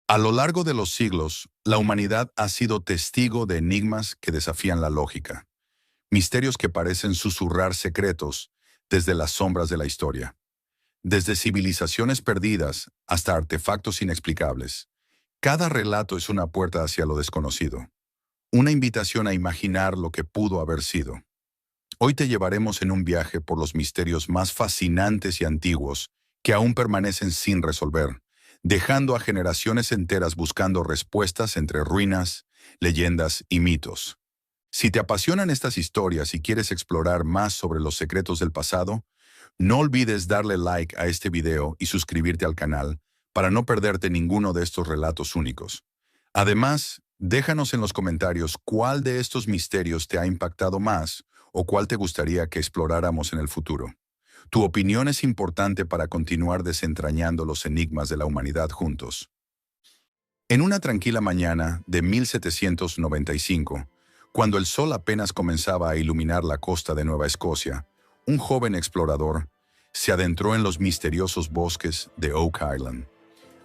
A lo largo de los siglos, la humanidad ha sido testigo de enigmas que desafían la lógica, misterios que parecen susurrar secretos desde las sombras de la historia, desde civilizaciones perdidas hasta artefactos inexplicables. Cada relato es una puerta hacia lo desconocido, una invitación a imaginar lo que pudo haber sido. Hoy te llevaremos en un viaje por los misterios más fascinantes y antiguos que aún permanecen sin resolver, dejando a generaciones enteras buscando respuestas entre ruinas, leyendas y mitos. Si te apasionan estas historias y quieres explorar más sobre los secretos del pasado, no olvides darle like a este video y suscribirte al canal para no perderte ninguno de estos relatos únicos. Además, déjanos en los comentarios cuál de estos misterios te ha impactado más o cuál te gustaría que exploráramos en el futuro. Tu opinión es importante para continuar desentrañando los enigmas de la humanidad juntos. En una tranquila mañana de 1795, cuando el sol apenas comenzaba a iluminar la costa de Nueva Escocia, un joven explorador se adentró en los misteriosos bosques de Oak Island.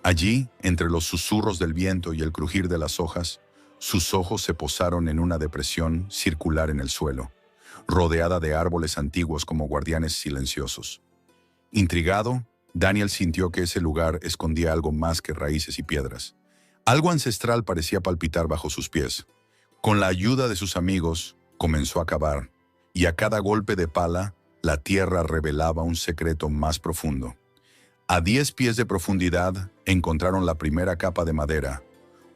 Allí, entre los susurros del viento y el crujir de las hojas, sus ojos se posaron en una depresión circular en el suelo, rodeada de árboles antiguos como guardianes silenciosos. Intrigado, Daniel sintió que ese lugar escondía algo más que raíces y piedras. Algo ancestral parecía palpitar bajo sus pies. Con la ayuda de sus amigos, comenzó a cavar, y a cada golpe de pala, la tierra revelaba un secreto más profundo. A 10 pies de profundidad, encontraron la primera capa de madera,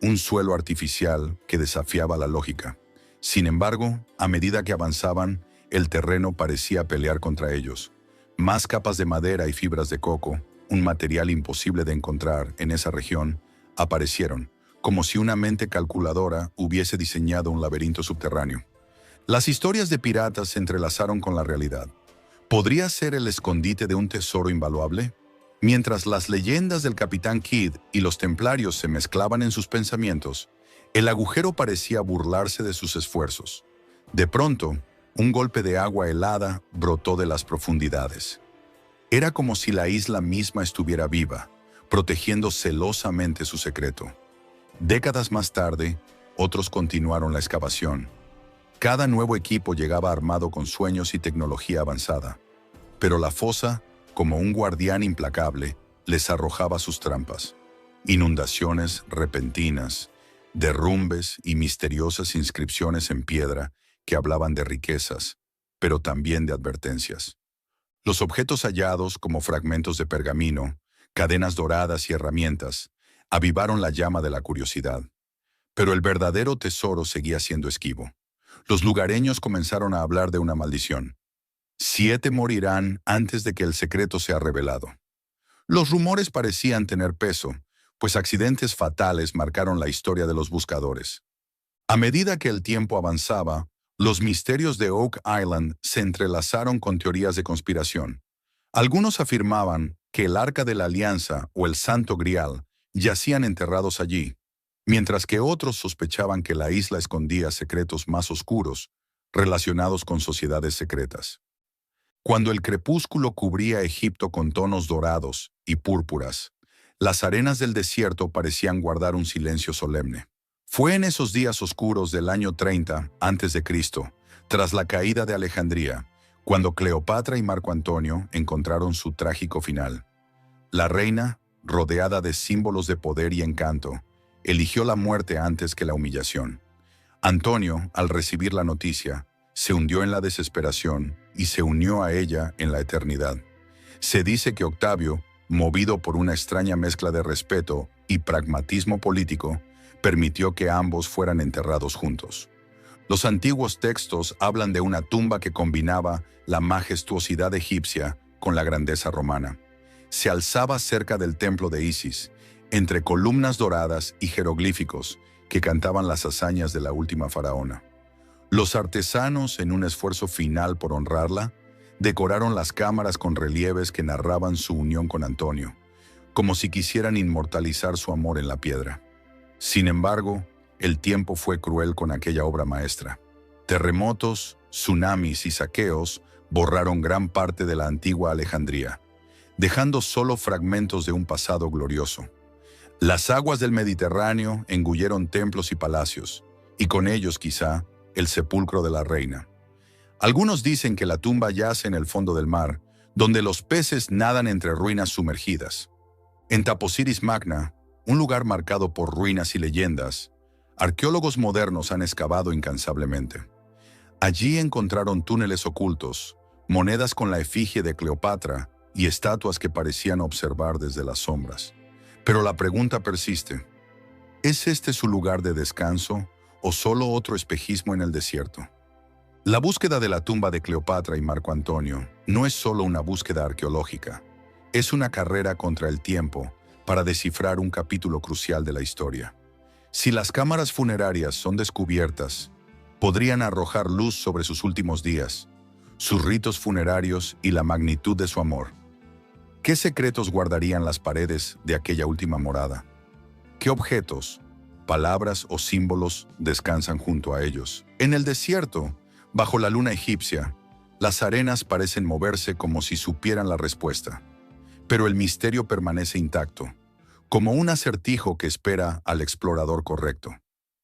un suelo artificial que desafiaba la lógica. Sin embargo, a medida que avanzaban, el terreno parecía pelear contra ellos. Más capas de madera y fibras de coco, un material imposible de encontrar en esa región, aparecieron, como si una mente calculadora hubiese diseñado un laberinto subterráneo. Las historias de piratas se entrelazaron con la realidad. ¿Podría ser el escondite de un tesoro invaluable? Mientras las leyendas del Capitán Kidd y los templarios se mezclaban en sus pensamientos, el agujero parecía burlarse de sus esfuerzos. De pronto, un golpe de agua helada brotó de las profundidades. Era como si la isla misma estuviera viva, protegiendo celosamente su secreto. Décadas más tarde, otros continuaron la excavación. Cada nuevo equipo llegaba armado con sueños y tecnología avanzada. Pero la fosa, como un guardián implacable, les arrojaba sus trampas. Inundaciones repentinas, derrumbes y misteriosas inscripciones en piedra que hablaban de riquezas, pero también de advertencias. Los objetos hallados, como fragmentos de pergamino, cadenas doradas y herramientas, avivaron la llama de la curiosidad. Pero el verdadero tesoro seguía siendo esquivo. Los lugareños comenzaron a hablar de una maldición. 7 morirán antes de que el secreto sea revelado. Los rumores parecían tener peso, pues accidentes fatales marcaron la historia de los buscadores. A medida que el tiempo avanzaba, los misterios de Oak Island se entrelazaron con teorías de conspiración. Algunos afirmaban que el Arca de la Alianza o el Santo Grial yacían enterrados allí, mientras que otros sospechaban que la isla escondía secretos más oscuros relacionados con sociedades secretas. Cuando el crepúsculo cubría Egipto con tonos dorados y púrpuras, las arenas del desierto parecían guardar un silencio solemne. Fue en esos días oscuros del año 30 a.C., tras la caída de Alejandría, cuando Cleopatra y Marco Antonio encontraron su trágico final. La reina, rodeada de símbolos de poder y encanto, eligió la muerte antes que la humillación. Antonio, al recibir la noticia, se hundió en la desesperación y se unió a ella en la eternidad. Se dice que Octavio, movido por una extraña mezcla de respeto y pragmatismo político, permitió que ambos fueran enterrados juntos. Los antiguos textos hablan de una tumba que combinaba la majestuosidad egipcia con la grandeza romana. Se alzaba cerca del templo de Isis, entre columnas doradas y jeroglíficos que cantaban las hazañas de la última faraona. Los artesanos, en un esfuerzo final por honrarla, decoraron las cámaras con relieves que narraban su unión con Antonio, como si quisieran inmortalizar su amor en la piedra. Sin embargo, el tiempo fue cruel con aquella obra maestra. Terremotos, tsunamis y saqueos borraron gran parte de la antigua Alejandría, dejando solo fragmentos de un pasado glorioso. Las aguas del Mediterráneo engulleron templos y palacios, y con ellos quizá el sepulcro de la reina. Algunos dicen que la tumba yace en el fondo del mar, donde los peces nadan entre ruinas sumergidas. En Taposiris Magna, un lugar marcado por ruinas y leyendas, arqueólogos modernos han excavado incansablemente. Allí encontraron túneles ocultos, monedas con la efigie de Cleopatra y estatuas que parecían observar desde las sombras. Pero la pregunta persiste: ¿es este su lugar de descanso o solo otro espejismo en el desierto? La búsqueda de la tumba de Cleopatra y Marco Antonio no es solo una búsqueda arqueológica, es una carrera contra el tiempo para descifrar un capítulo crucial de la historia. Si las cámaras funerarias son descubiertas, podrían arrojar luz sobre sus últimos días, sus ritos funerarios y la magnitud de su amor. ¿Qué secretos guardarían las paredes de aquella última morada? ¿Qué objetos, palabras o símbolos descansan junto a ellos? En el desierto, bajo la luna egipcia, las arenas parecen moverse como si supieran la respuesta. Pero el misterio permanece intacto, como un acertijo que espera al explorador correcto.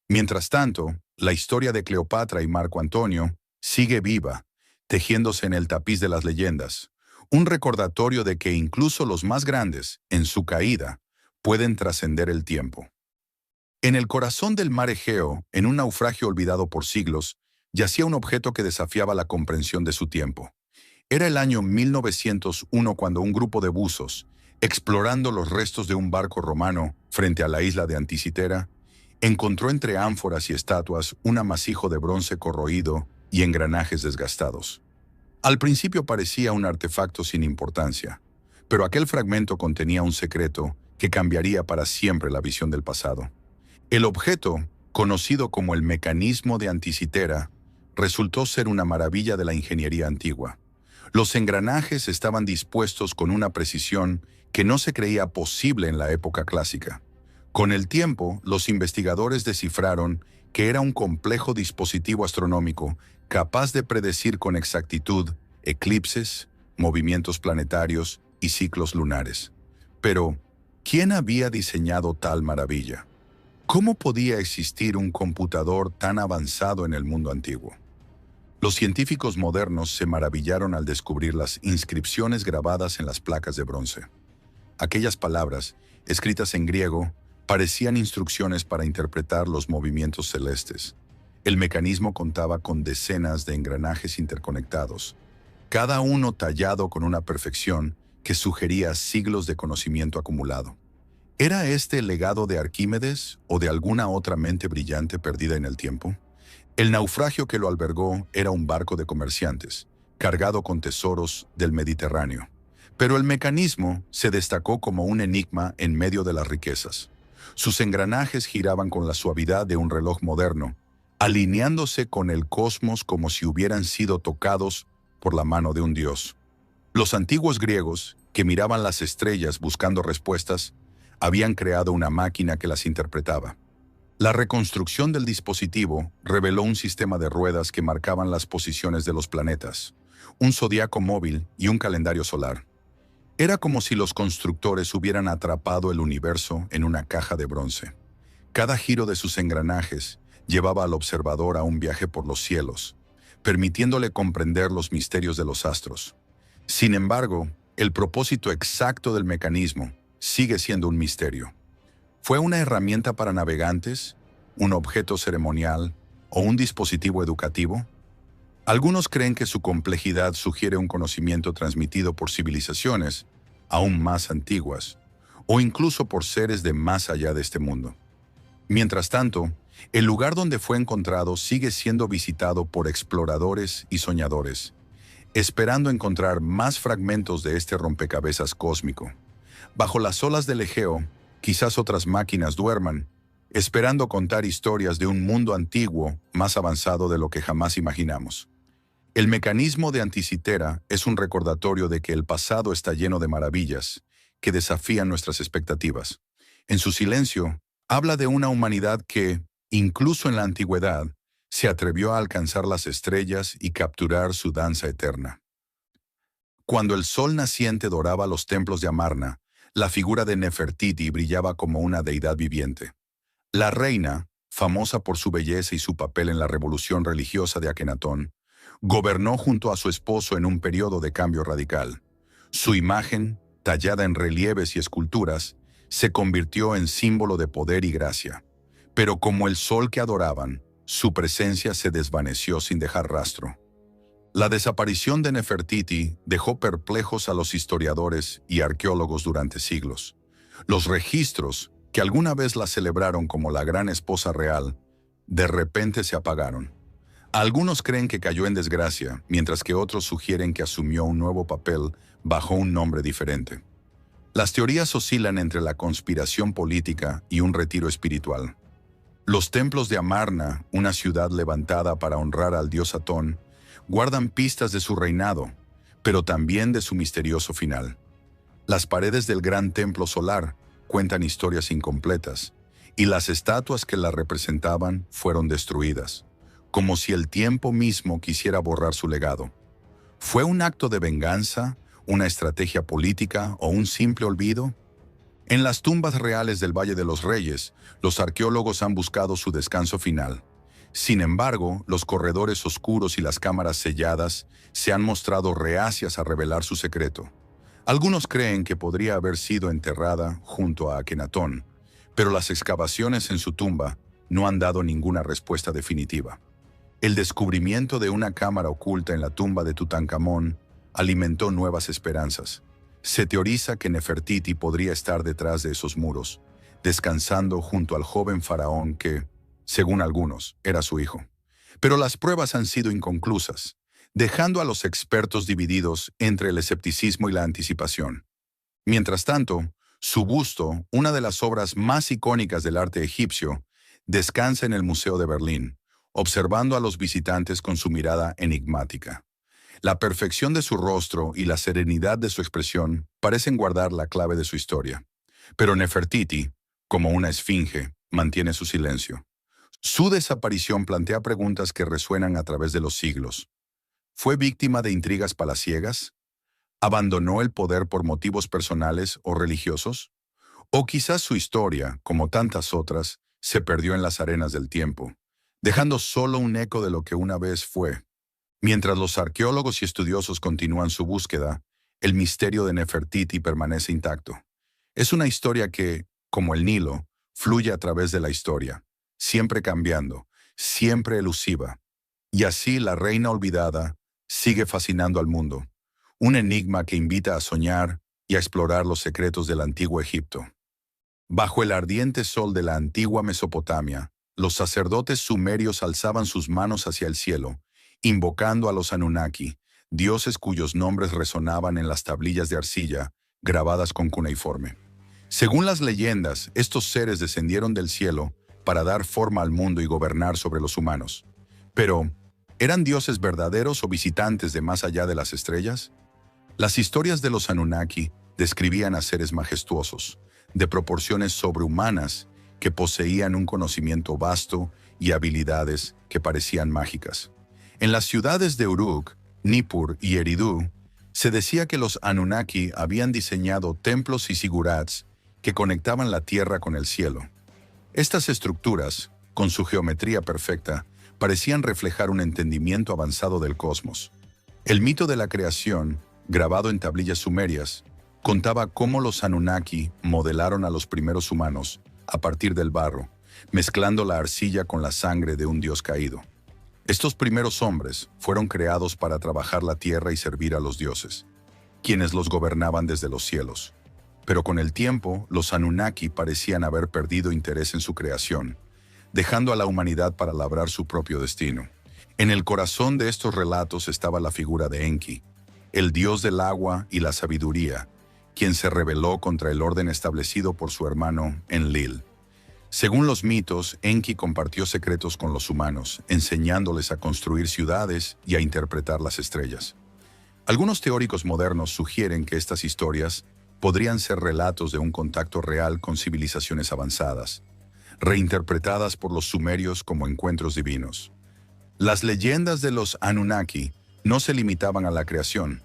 Mientras tanto, la historia de Cleopatra y Marco Antonio sigue viva, tejiéndose en el tapiz de las leyendas, un recordatorio de que incluso los más grandes, en su caída, pueden trascender el tiempo. En el corazón del mar Egeo, en un naufragio olvidado por siglos, yacía un objeto que desafiaba la comprensión de su tiempo. Era el año 1901 cuando un grupo de buzos, explorando los restos de un barco romano frente a la isla de Anticitera, encontró entre ánforas y estatuas un amasijo de bronce corroído y engranajes desgastados. Al principio parecía un artefacto sin importancia, pero aquel fragmento contenía un secreto que cambiaría para siempre la visión del pasado. El objeto, conocido como el mecanismo de Anticitera, resultó ser una maravilla de la ingeniería antigua. Los engranajes estaban dispuestos con una precisión que no se creía posible en la época clásica. Con el tiempo, los investigadores descifraron que era un complejo dispositivo astronómico capaz de predecir con exactitud eclipses, movimientos planetarios y ciclos lunares. Pero, ¿quién había diseñado tal maravilla? ¿Cómo podía existir un computador tan avanzado en el mundo antiguo? Los científicos modernos se maravillaron al descubrir las inscripciones grabadas en las placas de bronce. Aquellas palabras, escritas en griego, parecían instrucciones para interpretar los movimientos celestes. El mecanismo contaba con decenas de engranajes interconectados, cada uno tallado con una perfección que sugería siglos de conocimiento acumulado. ¿Era este el legado de Arquímedes o de alguna otra mente brillante perdida en el tiempo? El naufragio que lo albergó era un barco de comerciantes, cargado con tesoros del Mediterráneo. Pero el mecanismo se destacó como un enigma en medio de las riquezas. Sus engranajes giraban con la suavidad de un reloj moderno, alineándose con el cosmos como si hubieran sido tocados por la mano de un dios. Los antiguos griegos, que miraban las estrellas buscando respuestas, habían creado una máquina que las interpretaba. La reconstrucción del dispositivo reveló un sistema de ruedas que marcaban las posiciones de los planetas, un zodiaco móvil y un calendario solar. Era como si los constructores hubieran atrapado el universo en una caja de bronce. Cada giro de sus engranajes llevaba al observador a un viaje por los cielos, permitiéndole comprender los misterios de los astros. Sin embargo, el propósito exacto del mecanismo sigue siendo un misterio. ¿Fue una herramienta para navegantes, un objeto ceremonial o un dispositivo educativo? Algunos creen que su complejidad sugiere un conocimiento transmitido por civilizaciones aún más antiguas, o incluso por seres de más allá de este mundo. Mientras tanto, el lugar donde fue encontrado sigue siendo visitado por exploradores y soñadores, esperando encontrar más fragmentos de este rompecabezas cósmico. Bajo las olas del Egeo, quizás otras máquinas duerman, esperando contar historias de un mundo antiguo más avanzado de lo que jamás imaginamos. El mecanismo de Anticitera es un recordatorio de que el pasado está lleno de maravillas que desafían nuestras expectativas. En su silencio, habla de una humanidad que, incluso en la antigüedad, se atrevió a alcanzar las estrellas y capturar su danza eterna. Cuando el sol naciente doraba los templos de Amarna, La figura de Nefertiti brillaba como una deidad viviente. La reina, famosa por su belleza y su papel en la revolución religiosa de Akenatón, gobernó junto a su esposo en un periodo de cambio radical. Su imagen, tallada en relieves y esculturas, se convirtió en símbolo de poder y gracia. Pero como el sol que adoraban, su presencia se desvaneció sin dejar rastro. La desaparición de Nefertiti dejó perplejos a los historiadores y arqueólogos durante siglos. Los registros, que alguna vez la celebraron como la gran esposa real, de repente se apagaron. Algunos creen que cayó en desgracia, mientras que otros sugieren que asumió un nuevo papel bajo un nombre diferente. Las teorías oscilan entre la conspiración política y un retiro espiritual. Los templos de Amarna, una ciudad levantada para honrar al dios Atón, guardan pistas de su reinado, pero también de su misterioso final. Las paredes del gran templo solar cuentan historias incompletas, y las estatuas que la representaban fueron destruidas, como si el tiempo mismo quisiera borrar su legado. ¿Fue un acto de venganza, una estrategia política o un simple olvido? En las tumbas reales del Valle de los Reyes, los arqueólogos han buscado su descanso final. Sin embargo, los corredores oscuros y las cámaras selladas se han mostrado reacias a revelar su secreto. Algunos creen que podría haber sido enterrada junto a Akenatón, pero las excavaciones en su tumba no han dado ninguna respuesta definitiva. El descubrimiento de una cámara oculta en la tumba de Tutankamón alimentó nuevas esperanzas. Se teoriza que Nefertiti podría estar detrás de esos muros, descansando junto al joven faraón que, según algunos, era su hijo. Pero las pruebas han sido inconclusas, dejando a los expertos divididos entre el escepticismo y la anticipación. Mientras tanto, su busto, una de las obras más icónicas del arte egipcio, descansa en el Museo de Berlín, observando a los visitantes con su mirada enigmática. La perfección de su rostro y la serenidad de su expresión parecen guardar la clave de su historia. Pero Nefertiti, como una esfinge, mantiene su silencio. Su desaparición plantea preguntas que resuenan a través de los siglos. ¿Fue víctima de intrigas palaciegas? ¿Abandonó el poder por motivos personales o religiosos? ¿O quizás su historia, como tantas otras, se perdió en las arenas del tiempo, dejando solo un eco de lo que una vez fue? Mientras los arqueólogos y estudiosos continúan su búsqueda, el misterio de Nefertiti permanece intacto. Es una historia que, como el Nilo, fluye a través de la historia, siempre cambiando, siempre elusiva. Y así la reina olvidada sigue fascinando al mundo, un enigma que invita a soñar y a explorar los secretos del antiguo Egipto. Bajo el ardiente sol de la antigua Mesopotamia, los sacerdotes sumerios alzaban sus manos hacia el cielo, invocando a los Anunnaki, dioses cuyos nombres resonaban en las tablillas de arcilla grabadas con cuneiforme. Según las leyendas, estos seres descendieron del cielo para dar forma al mundo y gobernar sobre los humanos. Pero, ¿eran dioses verdaderos o visitantes de más allá de las estrellas? Las historias de los Anunnaki describían a seres majestuosos, de proporciones sobrehumanas, que poseían un conocimiento vasto y habilidades que parecían mágicas. En las ciudades de Uruk, Nippur y Eridu, se decía que los Anunnaki habían diseñado templos y sigurats que conectaban la tierra con el cielo. Estas estructuras, con su geometría perfecta, parecían reflejar un entendimiento avanzado del cosmos. El mito de la creación, grabado en tablillas sumerias, contaba cómo los Anunnaki modelaron a los primeros humanos a partir del barro, mezclando la arcilla con la sangre de un dios caído. Estos primeros hombres fueron creados para trabajar la tierra y servir a los dioses, quienes los gobernaban desde los cielos. Pero con el tiempo, los Anunnaki parecían haber perdido interés en su creación, dejando a la humanidad para labrar su propio destino. En el corazón de estos relatos estaba la figura de Enki, el dios del agua y la sabiduría, quien se rebeló contra el orden establecido por su hermano Enlil. Según los mitos, Enki compartió secretos con los humanos, enseñándoles a construir ciudades y a interpretar las estrellas. Algunos teóricos modernos sugieren que estas historias podrían ser relatos de un contacto real con civilizaciones avanzadas, reinterpretadas por los sumerios como encuentros divinos. Las leyendas de los Anunnaki no se limitaban a la creación.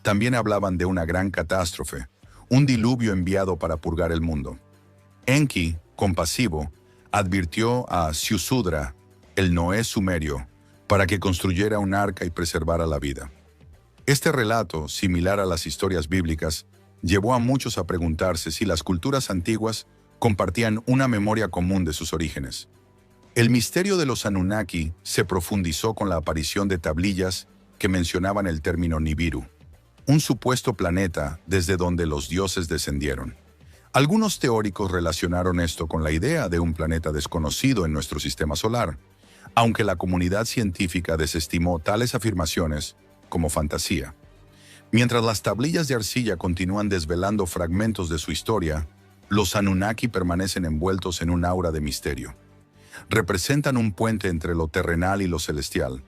También hablaban de una gran catástrofe, un diluvio enviado para purgar el mundo. Enki, compasivo, advirtió a Ziusudra, el Noé sumerio, para que construyera un arca y preservara la vida. Este relato, similar a las historias bíblicas, llevó a muchos a preguntarse si las culturas antiguas compartían una memoria común de sus orígenes. El misterio de los Anunnaki se profundizó con la aparición de tablillas que mencionaban el término Nibiru, un supuesto planeta desde donde los dioses descendieron. Algunos teóricos relacionaron esto con la idea de un planeta desconocido en nuestro sistema solar, aunque la comunidad científica desestimó tales afirmaciones como fantasía. Mientras las tablillas de arcilla continúan desvelando fragmentos de su historia, los Anunnaki permanecen envueltos en un aura de misterio. Representan un puente entre lo terrenal y lo celestial,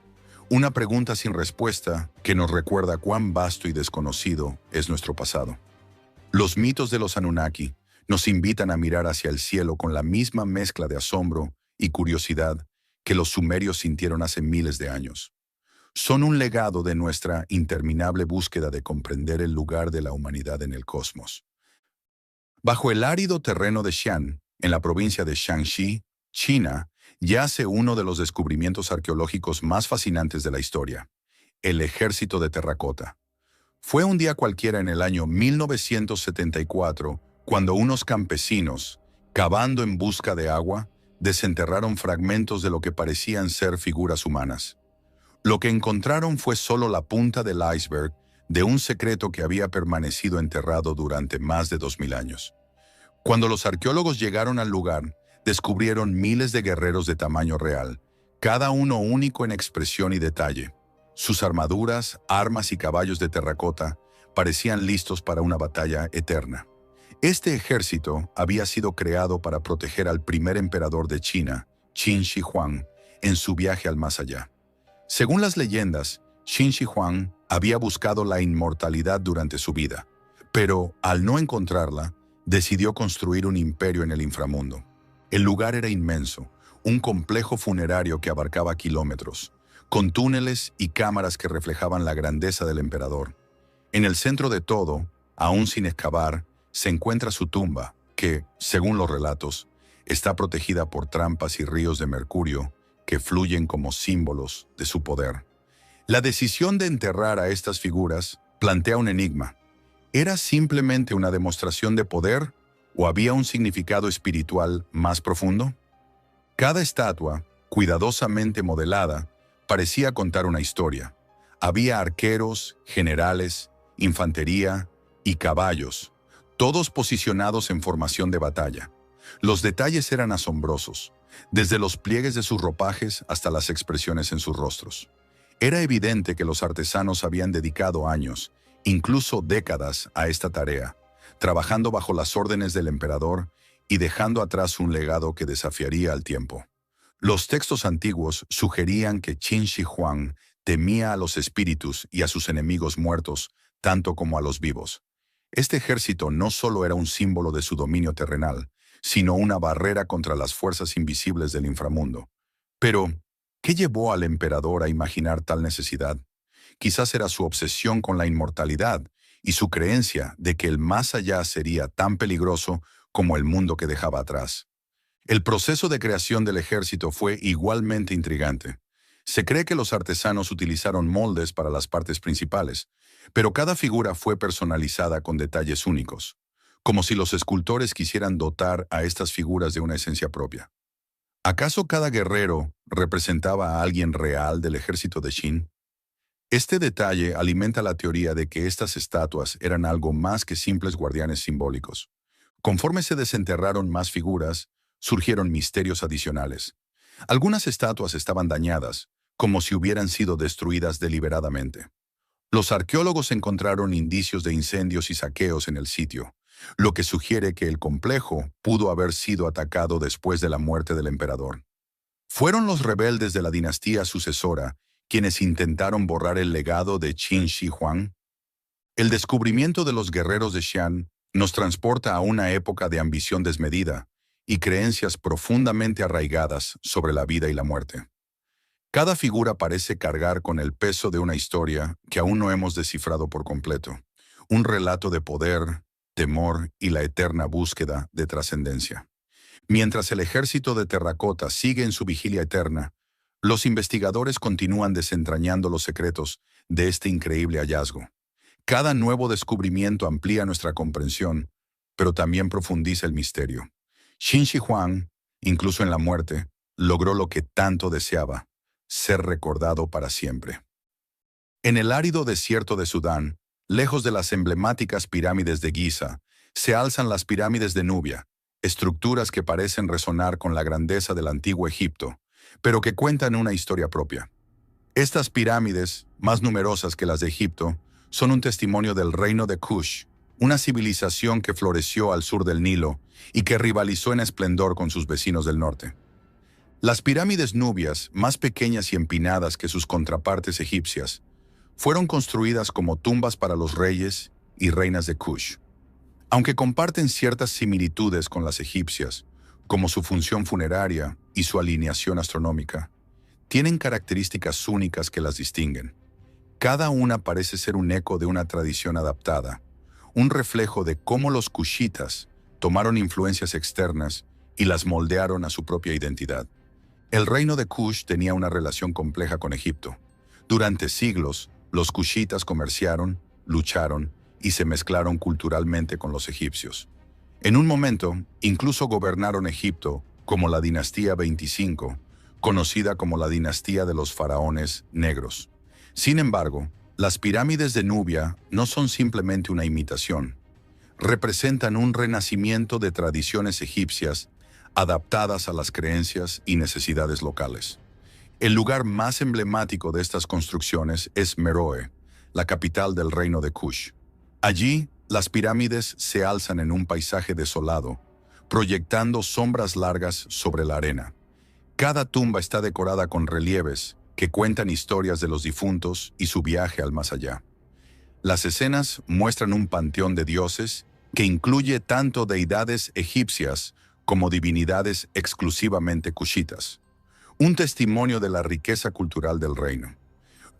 una pregunta sin respuesta que nos recuerda cuán vasto y desconocido es nuestro pasado. Los mitos de los Anunnaki nos invitan a mirar hacia el cielo con la misma mezcla de asombro y curiosidad que los sumerios sintieron hace miles de años. Son un legado de nuestra interminable búsqueda de comprender el lugar de la humanidad en el cosmos. Bajo el árido terreno de Xi'an, en la provincia de Shaanxi, China, yace uno de los descubrimientos arqueológicos más fascinantes de la historia, el Ejército de Terracota. Fue un día cualquiera en el año 1974 cuando unos campesinos, cavando en busca de agua, desenterraron fragmentos de lo que parecían ser figuras humanas. Lo que encontraron fue solo la punta del iceberg de un secreto que había permanecido enterrado durante más de 2000 años. Cuando los arqueólogos llegaron al lugar, descubrieron miles de guerreros de tamaño real, cada uno único en expresión y detalle. Sus armaduras, armas y caballos de terracota parecían listos para una batalla eterna. Este ejército había sido creado para proteger al primer emperador de China, Qin Shi Huang, en su viaje al más allá. Según las leyendas, Qin Shi Huang había buscado la inmortalidad durante su vida, pero al no encontrarla, decidió construir un imperio en el inframundo. El lugar era inmenso, un complejo funerario que abarcaba kilómetros, con túneles y cámaras que reflejaban la grandeza del emperador. En el centro de todo, aún sin excavar, se encuentra su tumba, que, según los relatos, está protegida por trampas y ríos de mercurio que fluyen como símbolos de su poder. La decisión de enterrar a estas figuras plantea un enigma. ¿Era simplemente una demostración de poder o había un significado espiritual más profundo? Cada estatua, cuidadosamente modelada, parecía contar una historia. Había arqueros, generales, infantería y caballos, todos posicionados en formación de batalla. Los detalles eran asombrosos, desde los pliegues de sus ropajes hasta las expresiones en sus rostros. Era evidente que los artesanos habían dedicado años, incluso décadas, a esta tarea, trabajando bajo las órdenes del emperador y dejando atrás un legado que desafiaría al tiempo. Los textos antiguos sugerían que Qin Shi Huang temía a los espíritus y a sus enemigos muertos, tanto como a los vivos. Este ejército no solo era un símbolo de su dominio terrenal, sino una barrera contra las fuerzas invisibles del inframundo. Pero, ¿qué llevó al emperador a imaginar tal necesidad? Quizás era su obsesión con la inmortalidad y su creencia de que el más allá sería tan peligroso como el mundo que dejaba atrás. El proceso de creación del ejército fue igualmente intrigante. Se cree que los artesanos utilizaron moldes para las partes principales, pero cada figura fue personalizada con detalles únicos, como si los escultores quisieran dotar a estas figuras de una esencia propia. ¿Acaso cada guerrero representaba a alguien real del ejército de Qin? Este detalle alimenta la teoría de que estas estatuas eran algo más que simples guardianes simbólicos. Conforme se desenterraron más figuras, surgieron misterios adicionales. Algunas estatuas estaban dañadas, como si hubieran sido destruidas deliberadamente. Los arqueólogos encontraron indicios de incendios y saqueos en el sitio, lo que sugiere que el complejo pudo haber sido atacado después de la muerte del emperador. Fueron los rebeldes de la dinastía sucesora quienes intentaron borrar el legado de Qin Shi Huang. El descubrimiento de los guerreros de Xi'an nos transporta a una época de ambición desmedida y creencias profundamente arraigadas sobre la vida y la muerte. Cada figura parece cargar con el peso de una historia que aún no hemos descifrado por completo, un relato de poder, temor y la eterna búsqueda de trascendencia. Mientras el ejército de terracota sigue en su vigilia eterna, los investigadores continúan desentrañando los secretos de este increíble hallazgo. Cada nuevo descubrimiento amplía nuestra comprensión, pero también profundiza el misterio. Qin Shi Huang, incluso en la muerte, logró lo que tanto deseaba, ser recordado para siempre. En el árido desierto de Sudán, lejos de las emblemáticas pirámides de Giza, se alzan las pirámides de Nubia, estructuras que parecen resonar con la grandeza del antiguo Egipto, pero que cuentan una historia propia. Estas pirámides, más numerosas que las de Egipto, son un testimonio del reino de Kush, una civilización que floreció al sur del Nilo y que rivalizó en esplendor con sus vecinos del norte. Las pirámides nubias, más pequeñas y empinadas que sus contrapartes egipcias, fueron construidas como tumbas para los reyes y reinas de Kush. Aunque comparten ciertas similitudes con las egipcias, como su función funeraria y su alineación astronómica, tienen características únicas que las distinguen. Cada una parece ser un eco de una tradición adaptada, un reflejo de cómo los kushitas tomaron influencias externas y las moldearon a su propia identidad. El reino de Kush tenía una relación compleja con Egipto. Durante siglos, los kushitas comerciaron, lucharon y se mezclaron culturalmente con los egipcios. En un momento, incluso gobernaron Egipto como la dinastía 25, conocida como la dinastía de los faraones negros. Sin embargo, las pirámides de Nubia no son simplemente una imitación. Representan un renacimiento de tradiciones egipcias adaptadas a las creencias y necesidades locales. El lugar más emblemático de estas construcciones es Meroe, la capital del reino de Kush. Allí, las pirámides se alzan en un paisaje desolado, proyectando sombras largas sobre la arena. Cada tumba está decorada con relieves que cuentan historias de los difuntos y su viaje al más allá. Las escenas muestran un panteón de dioses que incluye tanto deidades egipcias como divinidades exclusivamente kushitas, un testimonio de la riqueza cultural del reino.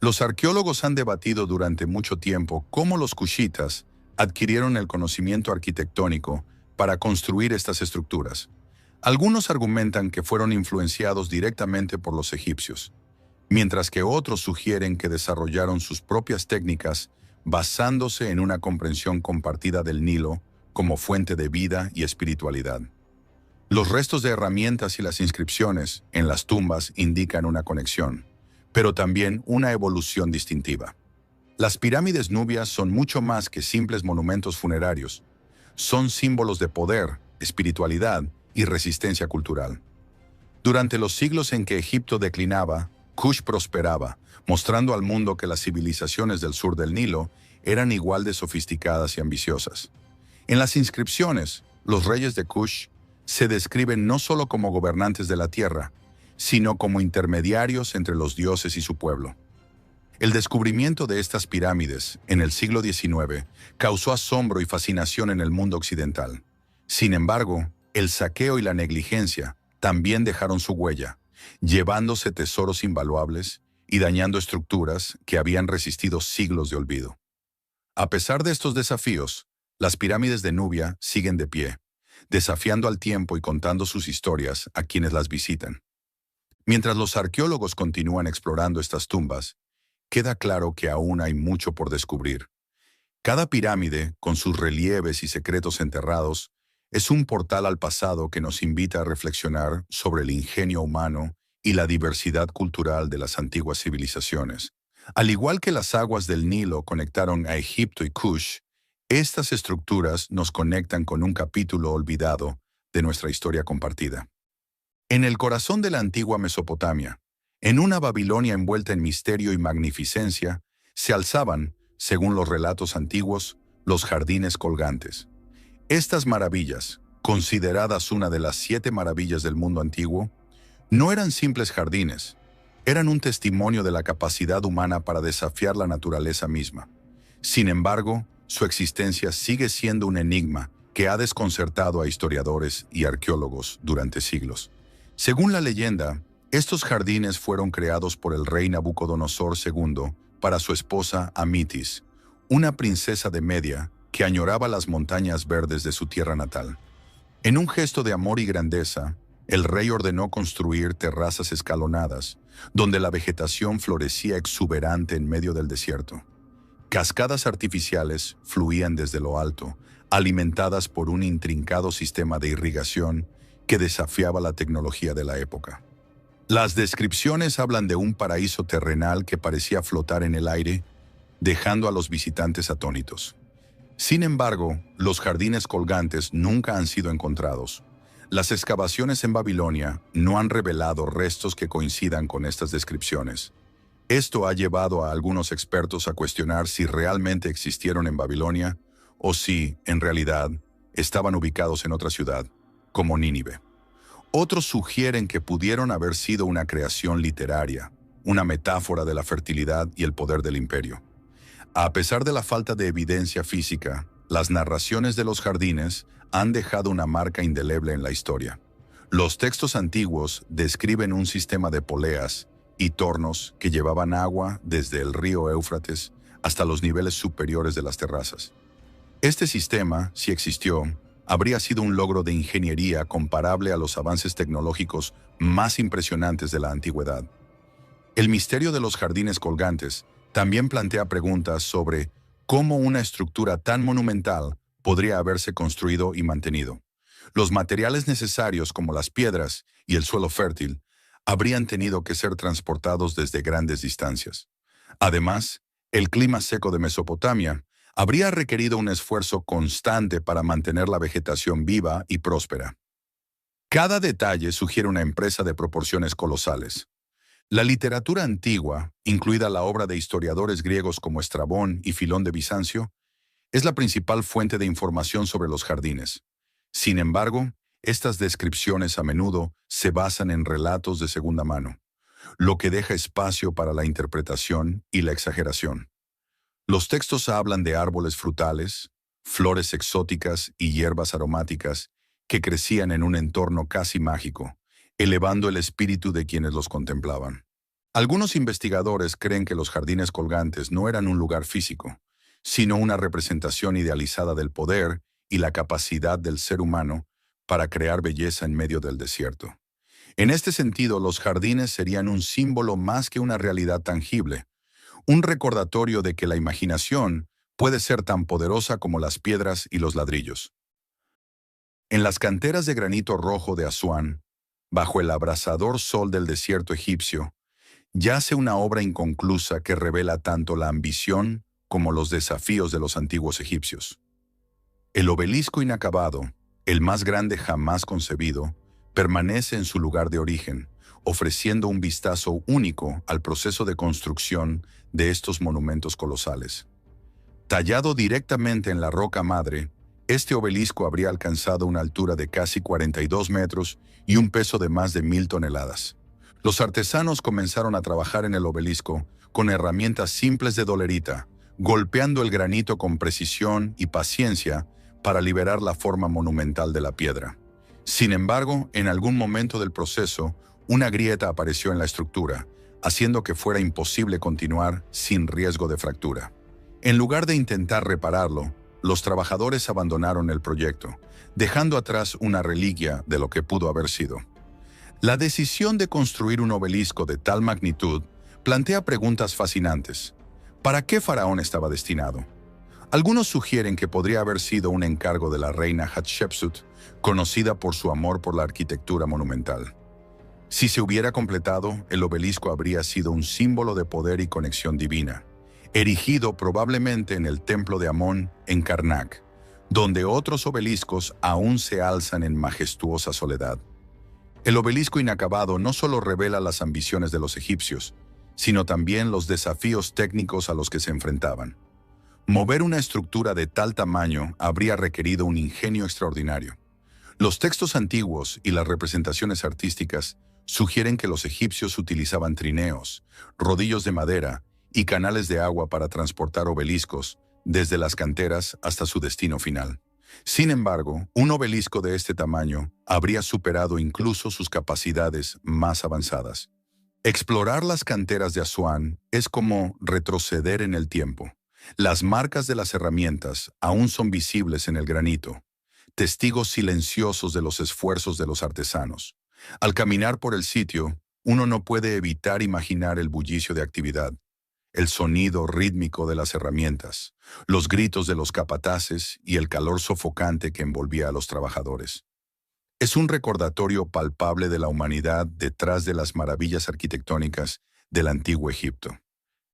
Los arqueólogos han debatido durante mucho tiempo cómo los kushitas adquirieron el conocimiento arquitectónico para construir estas estructuras. Algunos argumentan que fueron influenciados directamente por los egipcios, mientras que otros sugieren que desarrollaron sus propias técnicas basándose en una comprensión compartida del Nilo como fuente de vida y espiritualidad. Los restos de herramientas y las inscripciones en las tumbas indican una conexión, pero también una evolución distintiva. Las pirámides nubias son mucho más que simples monumentos funerarios. Son símbolos de poder, espiritualidad y resistencia cultural. Durante los siglos en que Egipto declinaba, Kush prosperaba, mostrando al mundo que las civilizaciones del sur del Nilo eran igual de sofisticadas y ambiciosas. En las inscripciones, los reyes de Kush se describen no solo como gobernantes de la tierra, sino como intermediarios entre los dioses y su pueblo. El descubrimiento de estas pirámides en el siglo XIX causó asombro y fascinación en el mundo occidental. Sin embargo, el saqueo y la negligencia también dejaron su huella, llevándose tesoros invaluables y dañando estructuras que habían resistido siglos de olvido. A pesar de estos desafíos, las pirámides de Nubia siguen de pie, desafiando al tiempo y contando sus historias a quienes las visitan. Mientras los arqueólogos continúan explorando estas tumbas, queda claro que aún hay mucho por descubrir. Cada pirámide, con sus relieves y secretos enterrados, es un portal al pasado que nos invita a reflexionar sobre el ingenio humano y la diversidad cultural de las antiguas civilizaciones. Al igual que las aguas del Nilo conectaron a Egipto y Kush, estas estructuras nos conectan con un capítulo olvidado de nuestra historia compartida. En el corazón de la antigua Mesopotamia, en una Babilonia envuelta en misterio y magnificencia, se alzaban, según los relatos antiguos, los jardines colgantes. Estas maravillas, consideradas una de las 7 maravillas del mundo antiguo, no eran simples jardines, eran un testimonio de la capacidad humana para desafiar la naturaleza misma. Sin embargo, su existencia sigue siendo un enigma que ha desconcertado a historiadores y arqueólogos durante siglos. Según la leyenda, estos jardines fueron creados por el rey Nabucodonosor II para su esposa Amitis, una princesa de Media que añoraba las montañas verdes de su tierra natal. En un gesto de amor y grandeza, el rey ordenó construir terrazas escalonadas, donde la vegetación florecía exuberante en medio del desierto. Cascadas artificiales fluían desde lo alto, alimentadas por un intrincado sistema de irrigación que desafiaba la tecnología de la época. Las descripciones hablan de un paraíso terrenal que parecía flotar en el aire, dejando a los visitantes atónitos. Sin embargo, los jardines colgantes nunca han sido encontrados. Las excavaciones en Babilonia no han revelado restos que coincidan con estas descripciones. Esto ha llevado a algunos expertos a cuestionar si realmente existieron en Babilonia o si, en realidad, estaban ubicados en otra ciudad, como Nínive. Otros sugieren que pudieron haber sido una creación literaria, una metáfora de la fertilidad y el poder del imperio. A pesar de la falta de evidencia física, las narraciones de los jardines han dejado una marca indeleble en la historia. Los textos antiguos describen un sistema de poleas y tornos que llevaban agua desde el río Éufrates hasta los niveles superiores de las terrazas. Este sistema, si existió, habría sido un logro de ingeniería comparable a los avances tecnológicos más impresionantes de la antigüedad. El misterio de los jardines colgantes también plantea preguntas sobre cómo una estructura tan monumental podría haberse construido y mantenido. Los materiales necesarios, como las piedras y el suelo fértil, habrían tenido que ser transportados desde grandes distancias. Además, el clima seco de Mesopotamia habría requerido un esfuerzo constante para mantener la vegetación viva y próspera. Cada detalle sugiere una empresa de proporciones colosales. La literatura antigua, incluida la obra de historiadores griegos como Estrabón y Filón de Bizancio, es la principal fuente de información sobre los jardines. Sin embargo, estas descripciones a menudo se basan en relatos de segunda mano, lo que deja espacio para la interpretación y la exageración. Los textos hablan de árboles frutales, flores exóticas y hierbas aromáticas que crecían en un entorno casi mágico, elevando el espíritu de quienes los contemplaban. Algunos investigadores creen que los jardines colgantes no eran un lugar físico, sino una representación idealizada del poder y la capacidad del ser humano para crear belleza en medio del desierto. En este sentido, los jardines serían un símbolo más que una realidad tangible, un recordatorio de que la imaginación puede ser tan poderosa como las piedras y los ladrillos. En las canteras de granito rojo de Asuán, bajo el abrasador sol del desierto egipcio, yace una obra inconclusa que revela tanto la ambición como los desafíos de los antiguos egipcios. El obelisco inacabado, el más grande jamás concebido, permanece en su lugar de origen, ofreciendo un vistazo único al proceso de construcción de estos monumentos colosales. Tallado directamente en la roca madre, este obelisco habría alcanzado una altura de casi 42 metros y un peso de más de 1000 toneladas. Los artesanos comenzaron a trabajar en el obelisco con herramientas simples de dolerita, golpeando el granito con precisión y paciencia para liberar la forma monumental de la piedra. Sin embargo, en algún momento del proceso, una grieta apareció en la estructura, haciendo que fuera imposible continuar sin riesgo de fractura. En lugar de intentar repararlo, los trabajadores abandonaron el proyecto, dejando atrás una reliquia de lo que pudo haber sido. La decisión de construir un obelisco de tal magnitud plantea preguntas fascinantes. ¿Para qué faraón estaba destinado? Algunos sugieren que podría haber sido un encargo de la reina Hatshepsut, conocida por su amor por la arquitectura monumental. Si se hubiera completado, el obelisco habría sido un símbolo de poder y conexión divina, erigido probablemente en el templo de Amón en Karnak, donde otros obeliscos aún se alzan en majestuosa soledad. El obelisco inacabado no solo revela las ambiciones de los egipcios, sino también los desafíos técnicos a los que se enfrentaban. Mover una estructura de tal tamaño habría requerido un ingenio extraordinario. Los textos antiguos y las representaciones artísticas sugieren que los egipcios utilizaban trineos, rodillos de madera y canales de agua para transportar obeliscos desde las canteras hasta su destino final. Sin embargo, un obelisco de este tamaño habría superado incluso sus capacidades más avanzadas. Explorar las canteras de Asuán es como retroceder en el tiempo. Las marcas de las herramientas aún son visibles en el granito, testigos silenciosos de los esfuerzos de los artesanos. Al caminar por el sitio, uno no puede evitar imaginar el bullicio de actividad, el sonido rítmico de las herramientas, los gritos de los capataces y el calor sofocante que envolvía a los trabajadores. Es un recordatorio palpable de la humanidad detrás de las maravillas arquitectónicas del antiguo Egipto.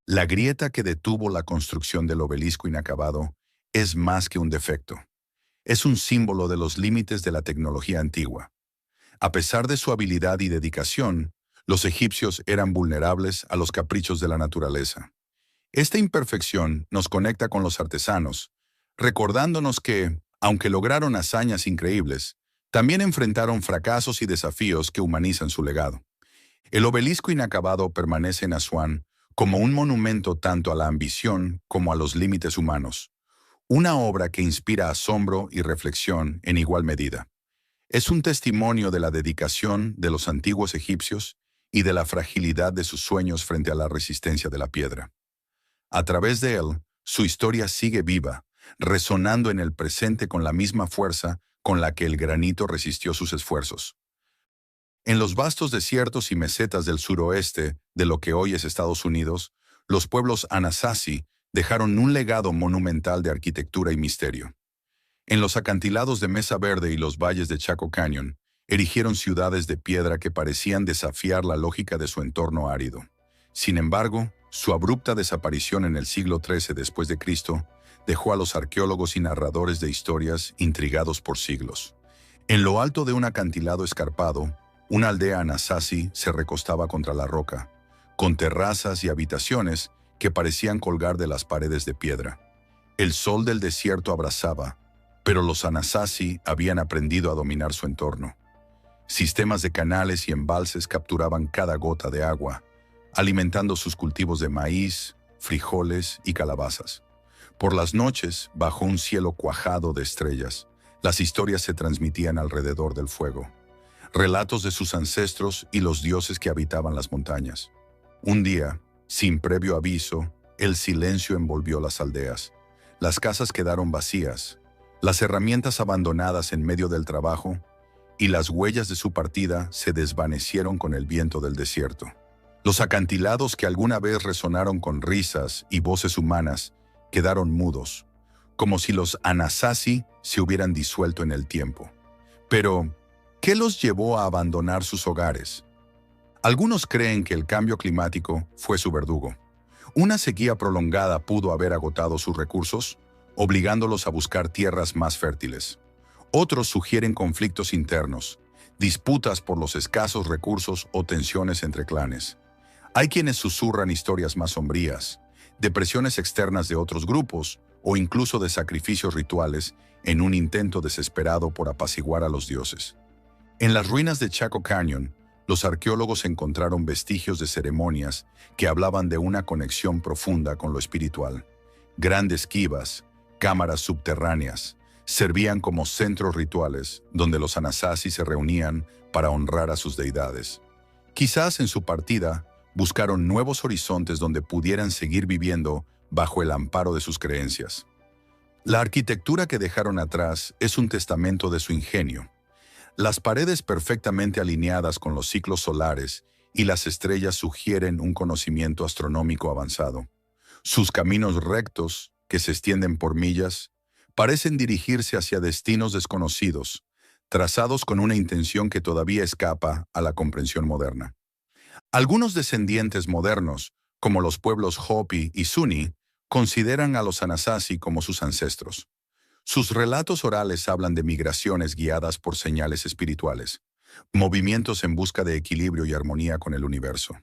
La grieta que detuvo la construcción del obelisco inacabado es más que un defecto. Es un símbolo de los límites de la tecnología antigua. A pesar de su habilidad y dedicación, los egipcios eran vulnerables a los caprichos de la naturaleza. Esta imperfección nos conecta con los artesanos, recordándonos que, aunque lograron hazañas increíbles, también enfrentaron fracasos y desafíos que humanizan su legado. El obelisco inacabado permanece en Asuán como un monumento tanto a la ambición como a los límites humanos, una obra que inspira asombro y reflexión en igual medida. Es un testimonio de la dedicación de los antiguos egipcios y de la fragilidad de sus sueños frente a la resistencia de la piedra. A través de él, su historia sigue viva, resonando en el presente con la misma fuerza con la que el granito resistió sus esfuerzos. En los vastos desiertos y mesetas del suroeste de lo que hoy es Estados Unidos, los pueblos Anasazi dejaron un legado monumental de arquitectura y misterio. En los acantilados de Mesa Verde y los valles de Chaco Canyon, erigieron ciudades de piedra que parecían desafiar la lógica de su entorno árido. Sin embargo, su abrupta desaparición en el siglo XIII después de Cristo dejó a los arqueólogos y narradores de historias intrigados por siglos. En lo alto de un acantilado escarpado, una aldea Anasazi se recostaba contra la roca, con terrazas y habitaciones que parecían colgar de las paredes de piedra. El sol del desierto abrasaba, pero los Anasazi habían aprendido a dominar su entorno. Sistemas de canales y embalses capturaban cada gota de agua, alimentando sus cultivos de maíz, frijoles y calabazas. Por las noches, bajo un cielo cuajado de estrellas, las historias se transmitían alrededor del fuego. Relatos de sus ancestros y los dioses que habitaban las montañas. Un día, sin previo aviso, el silencio envolvió las aldeas. Las casas quedaron vacías, las herramientas abandonadas en medio del trabajo, y las huellas de su partida se desvanecieron con el viento del desierto. Los acantilados que alguna vez resonaron con risas y voces humanas quedaron mudos, como si los Anasazi se hubieran disuelto en el tiempo. Pero, ¿qué los llevó a abandonar sus hogares? Algunos creen que el cambio climático fue su verdugo. Una sequía prolongada pudo haber agotado sus recursos, obligándolos a buscar tierras más fértiles. Otros sugieren conflictos internos, disputas por los escasos recursos o tensiones entre clanes. Hay quienes susurran historias más sombrías, de presiones externas de otros grupos o incluso de sacrificios rituales en un intento desesperado por apaciguar a los dioses. En las ruinas de Chaco Canyon, los arqueólogos encontraron vestigios de ceremonias que hablaban de una conexión profunda con lo espiritual. Grandes quivas, cámaras subterráneas, servían como centros rituales donde los Anasazi se reunían para honrar a sus deidades. Quizás en su partida buscaron nuevos horizontes donde pudieran seguir viviendo bajo el amparo de sus creencias. La arquitectura que dejaron atrás es un testamento de su ingenio. Las paredes perfectamente alineadas con los ciclos solares y las estrellas sugieren un conocimiento astronómico avanzado. Sus caminos rectos, que se extienden por millas, parecen dirigirse hacia destinos desconocidos, trazados con una intención que todavía escapa a la comprensión moderna. Algunos descendientes modernos, como los pueblos Hopi y Zuni, consideran a los Anasazi como sus ancestros. Sus relatos orales hablan de migraciones guiadas por señales espirituales, movimientos en busca de equilibrio y armonía con el universo.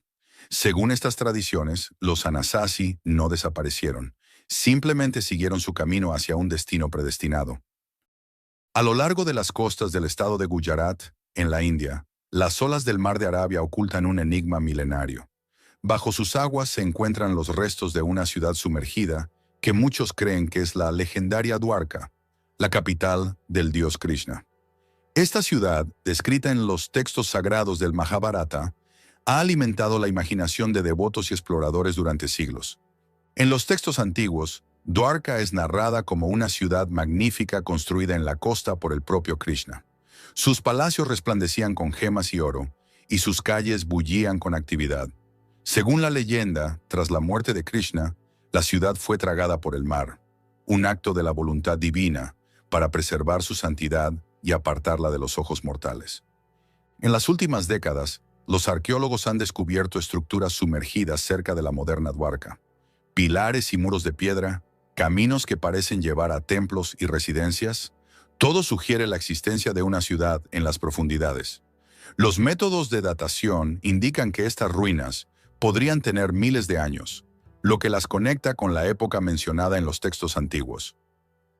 Según estas tradiciones, los Anasazi no desaparecieron, simplemente siguieron su camino hacia un destino predestinado. A lo largo de las costas del estado de Gujarat, en la India, las olas del mar de Arabia ocultan un enigma milenario. Bajo sus aguas se encuentran los restos de una ciudad sumergida que muchos creen que es la legendaria Dwarka, la capital del dios Krishna. Esta ciudad, descrita en los textos sagrados del Mahabharata, ha alimentado la imaginación de devotos y exploradores durante siglos. En los textos antiguos, Dwarka es narrada como una ciudad magnífica construida en la costa por el propio Krishna. Sus palacios resplandecían con gemas y oro, y sus calles bullían con actividad. Según la leyenda, tras la muerte de Krishna, la ciudad fue tragada por el mar, un acto de la voluntad divina para preservar su santidad y apartarla de los ojos mortales. En las últimas décadas, los arqueólogos han descubierto estructuras sumergidas cerca de la moderna Dwarka, pilares y muros de piedra, caminos que parecen llevar a templos y residencias. Todo sugiere la existencia de una ciudad en las profundidades. Los métodos de datación indican que estas ruinas podrían tener miles de años, lo que las conecta con la época mencionada en los textos antiguos.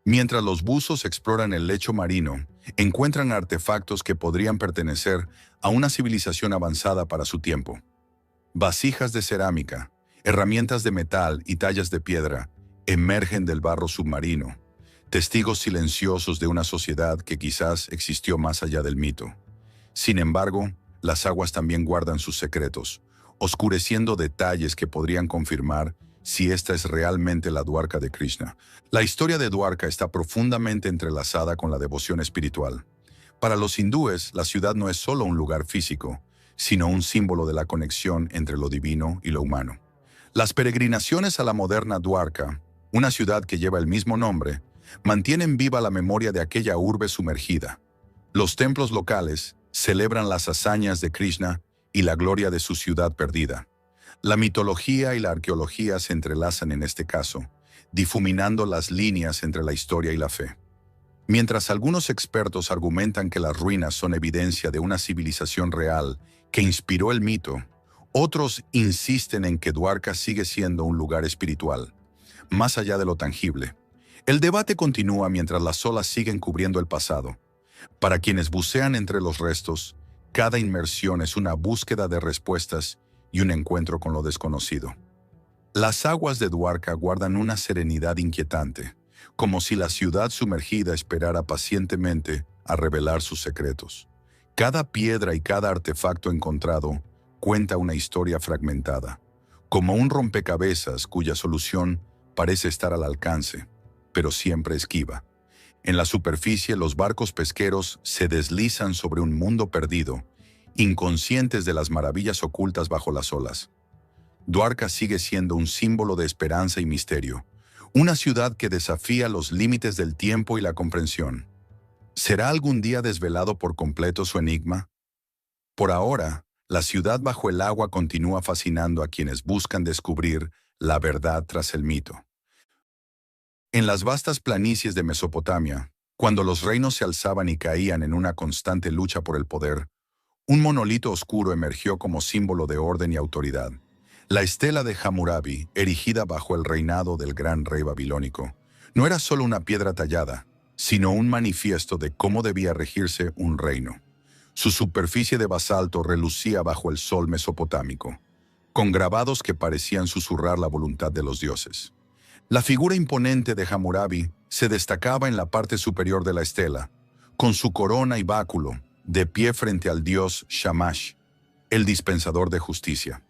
Mientras los buzos exploran el lecho marino, encuentran artefactos que podrían pertenecer a una civilización avanzada para su tiempo. Vasijas de cerámica, herramientas de metal y tallas de piedra emergen del barro submarino, testigos silenciosos de una sociedad que quizás existió más allá del mito. Sin embargo, las aguas también guardan sus secretos, oscureciendo detalles que podrían confirmar si esta es realmente la Dwarka de Krishna. La historia de Dwarka está profundamente entrelazada con la devoción espiritual. Para los hindúes, la ciudad no es solo un lugar físico, sino un símbolo de la conexión entre lo divino y lo humano. Las peregrinaciones a la moderna Dwarka, una ciudad que lleva el mismo nombre, mantienen viva la memoria de aquella urbe sumergida. Los templos locales celebran las hazañas de Krishna y la gloria de su ciudad perdida. La mitología y la arqueología se entrelazan en este caso, difuminando las líneas entre la historia y la fe. Mientras algunos expertos argumentan que las ruinas son evidencia de una civilización real que inspiró el mito, otros insisten en que Dwarka sigue siendo un lugar espiritual, más allá de lo tangible. El debate continúa mientras las olas siguen cubriendo el pasado. Para quienes bucean entre los restos, cada inmersión es una búsqueda de respuestas y un encuentro con lo desconocido. Las aguas de Dwarka guardan una serenidad inquietante, como si la ciudad sumergida esperara pacientemente a revelar sus secretos. Cada piedra y cada artefacto encontrado cuenta una historia fragmentada, como un rompecabezas cuya solución parece estar al alcance, pero siempre esquiva. En la superficie, los barcos pesqueros se deslizan sobre un mundo perdido, inconscientes de las maravillas ocultas bajo las olas. Dwarka sigue siendo un símbolo de esperanza y misterio, una ciudad que desafía los límites del tiempo y la comprensión. ¿Será algún día desvelado por completo su enigma? Por ahora, la ciudad bajo el agua continúa fascinando a quienes buscan descubrir la verdad tras el mito. En las vastas planicies de Mesopotamia, cuando los reinos se alzaban y caían en una constante lucha por el poder, un monolito oscuro emergió como símbolo de orden y autoridad. La estela de Hammurabi, erigida bajo el reinado del gran rey babilónico, no era solo una piedra tallada, sino un manifiesto de cómo debía regirse un reino. Su superficie de basalto relucía bajo el sol mesopotámico, con grabados que parecían susurrar la voluntad de los dioses. La figura imponente de Hammurabi se destacaba en la parte superior de la estela, con su corona y báculo, de pie frente al dios Shamash, el dispensador de justicia.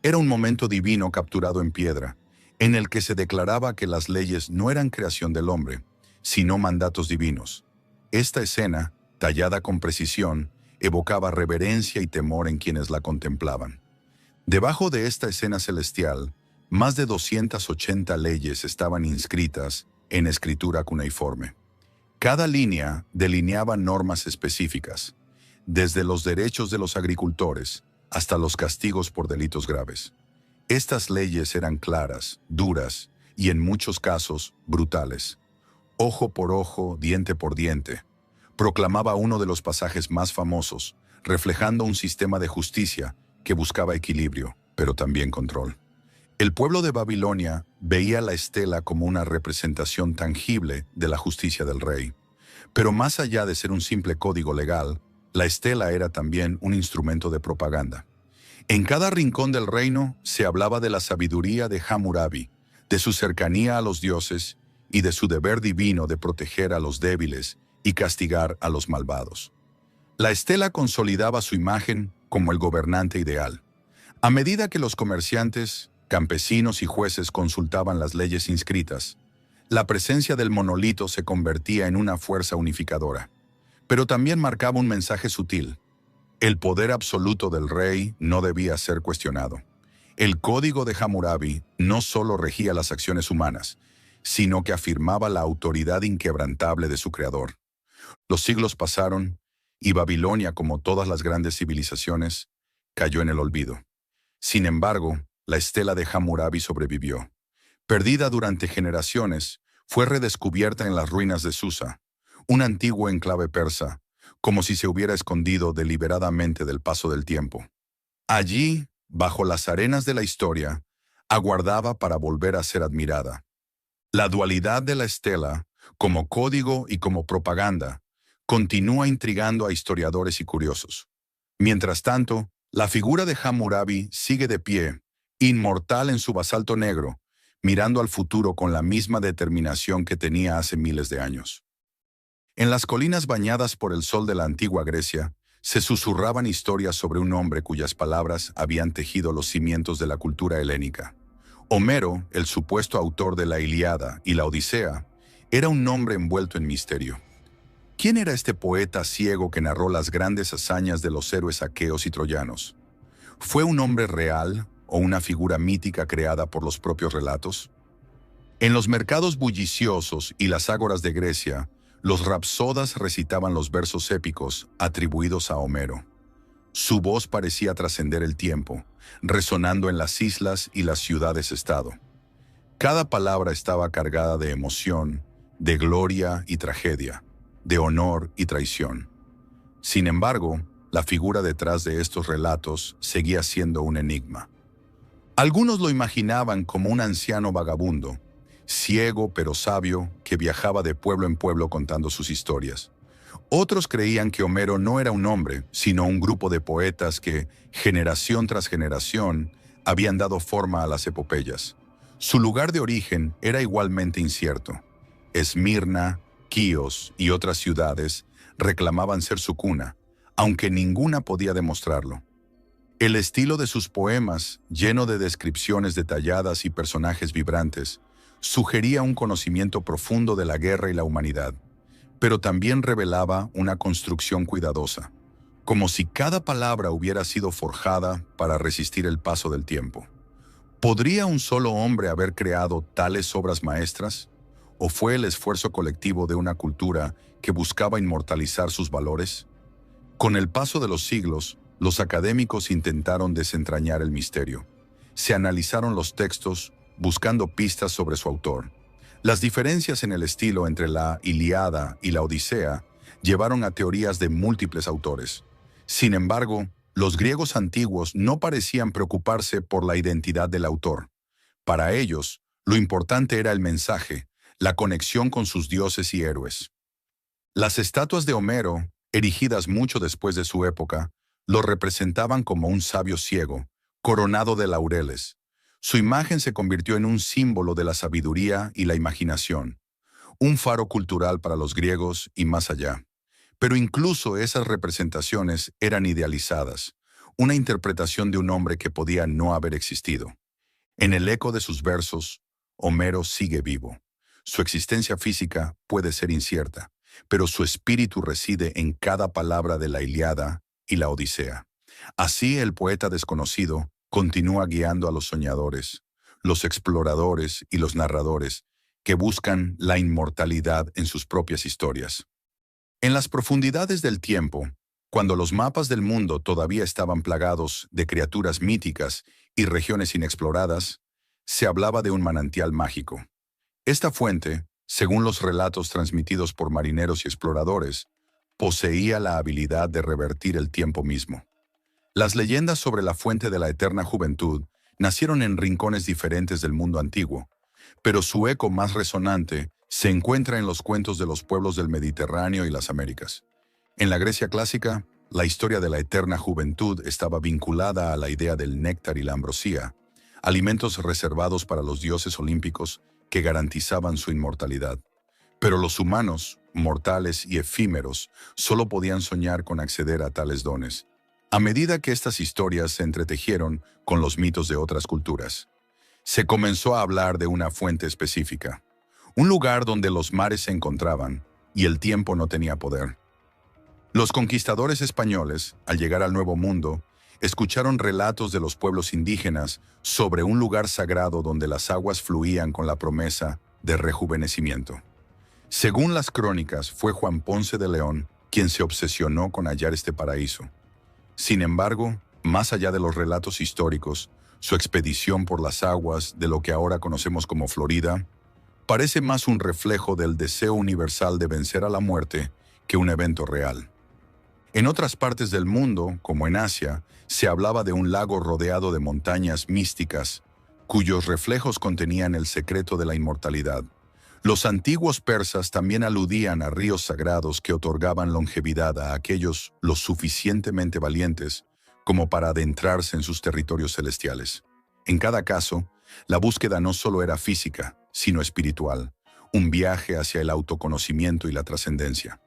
Era un momento divino capturado en piedra, en el que se declaraba que las leyes no eran creación del hombre, sino mandatos divinos. Esta escena, tallada con precisión, evocaba reverencia y temor en quienes la contemplaban. Debajo de esta escena celestial, más de 280 leyes estaban inscritas en escritura cuneiforme. Cada línea delineaba normas específicas, desde los derechos de los agricultores hasta los castigos por delitos graves. Estas leyes eran claras, duras y en muchos casos brutales. Ojo por ojo, diente por diente, proclamaba uno de los pasajes más famosos, reflejando un sistema de justicia que buscaba equilibrio, pero también control. El pueblo de Babilonia veía la estela como una representación tangible de la justicia del rey. Pero más allá de ser un simple código legal, la estela era también un instrumento de propaganda. En cada rincón del reino se hablaba de la sabiduría de Hammurabi, de su cercanía a los dioses y de su deber divino de proteger a los débiles y castigar a los malvados. La estela consolidaba su imagen como el gobernante ideal. A medida que los comerciantes, campesinos y jueces consultaban las leyes inscritas, La presencia del monolito se convertía en una fuerza unificadora, pero también marcaba un mensaje sutil. El poder absoluto del rey no debía ser cuestionado. El código de Hammurabi no solo regía las acciones humanas, sino que afirmaba la autoridad inquebrantable de su creador. Los siglos pasaron y Babilonia, como todas las grandes civilizaciones, cayó en el olvido. Sin embargo, la estela de Hammurabi sobrevivió. Perdida durante generaciones, fue redescubierta en las ruinas de Susa, un antiguo enclave persa, como si se hubiera escondido deliberadamente del paso del tiempo. Allí, bajo las arenas de la historia, aguardaba para volver a ser admirada. La dualidad de la estela, como código y como propaganda, continúa intrigando a historiadores y curiosos. Mientras tanto, la figura de Hammurabi sigue de pie, inmortal en su basalto negro, mirando al futuro con la misma determinación que tenía hace miles de años. En las colinas bañadas por el sol de la antigua Grecia, se susurraban historias sobre un hombre cuyas palabras habían tejido los cimientos de la cultura helénica. Homero, el supuesto autor de la Ilíada y la Odisea, era un nombre envuelto en misterio. ¿Quién era este poeta ciego que narró las grandes hazañas de los héroes aqueos y troyanos? ¿Fue un hombre real o una figura mítica creada por los propios relatos? En los mercados bulliciosos y las ágoras de Grecia, los rapsodas recitaban los versos épicos atribuidos a Homero. Su voz parecía trascender el tiempo, resonando en las islas y las ciudades-estado. Cada palabra estaba cargada de emoción, de gloria y tragedia, de honor y traición. Sin embargo, la figura detrás de estos relatos seguía siendo un enigma. Algunos lo imaginaban como un anciano vagabundo, ciego pero sabio, que viajaba de pueblo en pueblo contando sus historias. Otros creían que Homero no era un hombre, sino un grupo de poetas que, generación tras generación, habían dado forma a las epopeyas. Su lugar de origen era igualmente incierto. Esmirna, Quíos y otras ciudades reclamaban ser su cuna, aunque ninguna podía demostrarlo. El estilo de sus poemas, lleno de descripciones detalladas y personajes vibrantes, sugería un conocimiento profundo de la guerra y la humanidad, pero también revelaba una construcción cuidadosa, como si cada palabra hubiera sido forjada para resistir el paso del tiempo. ¿Podría un solo hombre haber creado tales obras maestras? ¿O fue el esfuerzo colectivo de una cultura que buscaba inmortalizar sus valores? Con el paso de los siglos, los académicos intentaron desentrañar el misterio. Se analizaron los textos, buscando pistas sobre su autor. Las diferencias en el estilo entre la Ilíada y la Odisea llevaron a teorías de múltiples autores. Sin embargo, los griegos antiguos no parecían preocuparse por la identidad del autor. Para ellos, lo importante era el mensaje, la conexión con sus dioses y héroes. Las estatuas de Homero, erigidas mucho después de su época, lo representaban como un sabio ciego, coronado de laureles. Su imagen se convirtió en un símbolo de la sabiduría y la imaginación, un faro cultural para los griegos y más allá. Pero incluso esas representaciones eran idealizadas, una interpretación de un hombre que podía no haber existido. En el eco de sus versos, Homero sigue vivo. Su existencia física puede ser incierta, pero su espíritu reside en cada palabra de la Ilíada y la Odisea. Así el poeta desconocido continúa guiando a los soñadores, los exploradores y los narradores que buscan la inmortalidad en sus propias historias. En las profundidades del tiempo, cuando los mapas del mundo todavía estaban plagados de criaturas míticas y regiones inexploradas, se hablaba de un manantial mágico. Esta fuente, según los relatos transmitidos por marineros y exploradores, poseía la habilidad de revertir el tiempo mismo. Las leyendas sobre la fuente de la eterna juventud nacieron en rincones diferentes del mundo antiguo, pero su eco más resonante se encuentra en los cuentos de los pueblos del Mediterráneo y las Américas. En la Grecia clásica, la historia de la eterna juventud estaba vinculada a la idea del néctar y la ambrosía, alimentos reservados para los dioses olímpicos que garantizaban su inmortalidad. Pero los humanos, mortales y efímeros, solo podían soñar con acceder a tales dones, a medida que estas historias se entretejieron con los mitos de otras culturas. Se comenzó a hablar de una fuente específica, un lugar donde los mares se encontraban y el tiempo no tenía poder. Los conquistadores españoles, al llegar al Nuevo Mundo, escucharon relatos de los pueblos indígenas sobre un lugar sagrado donde las aguas fluían con la promesa de rejuvenecimiento. Según las crónicas, fue Juan Ponce de León quien se obsesionó con hallar este paraíso. Sin embargo, más allá de los relatos históricos, su expedición por las aguas de lo que ahora conocemos como Florida parece más un reflejo del deseo universal de vencer a la muerte que un evento real. En otras partes del mundo, como en Asia, se hablaba de un lago rodeado de montañas místicas, cuyos reflejos contenían el secreto de la inmortalidad. Los antiguos persas también aludían a ríos sagrados que otorgaban longevidad a aquellos lo suficientemente valientes como para adentrarse en sus territorios celestiales. En cada caso, la búsqueda no solo era física, sino espiritual, un viaje hacia el autoconocimiento y la trascendencia.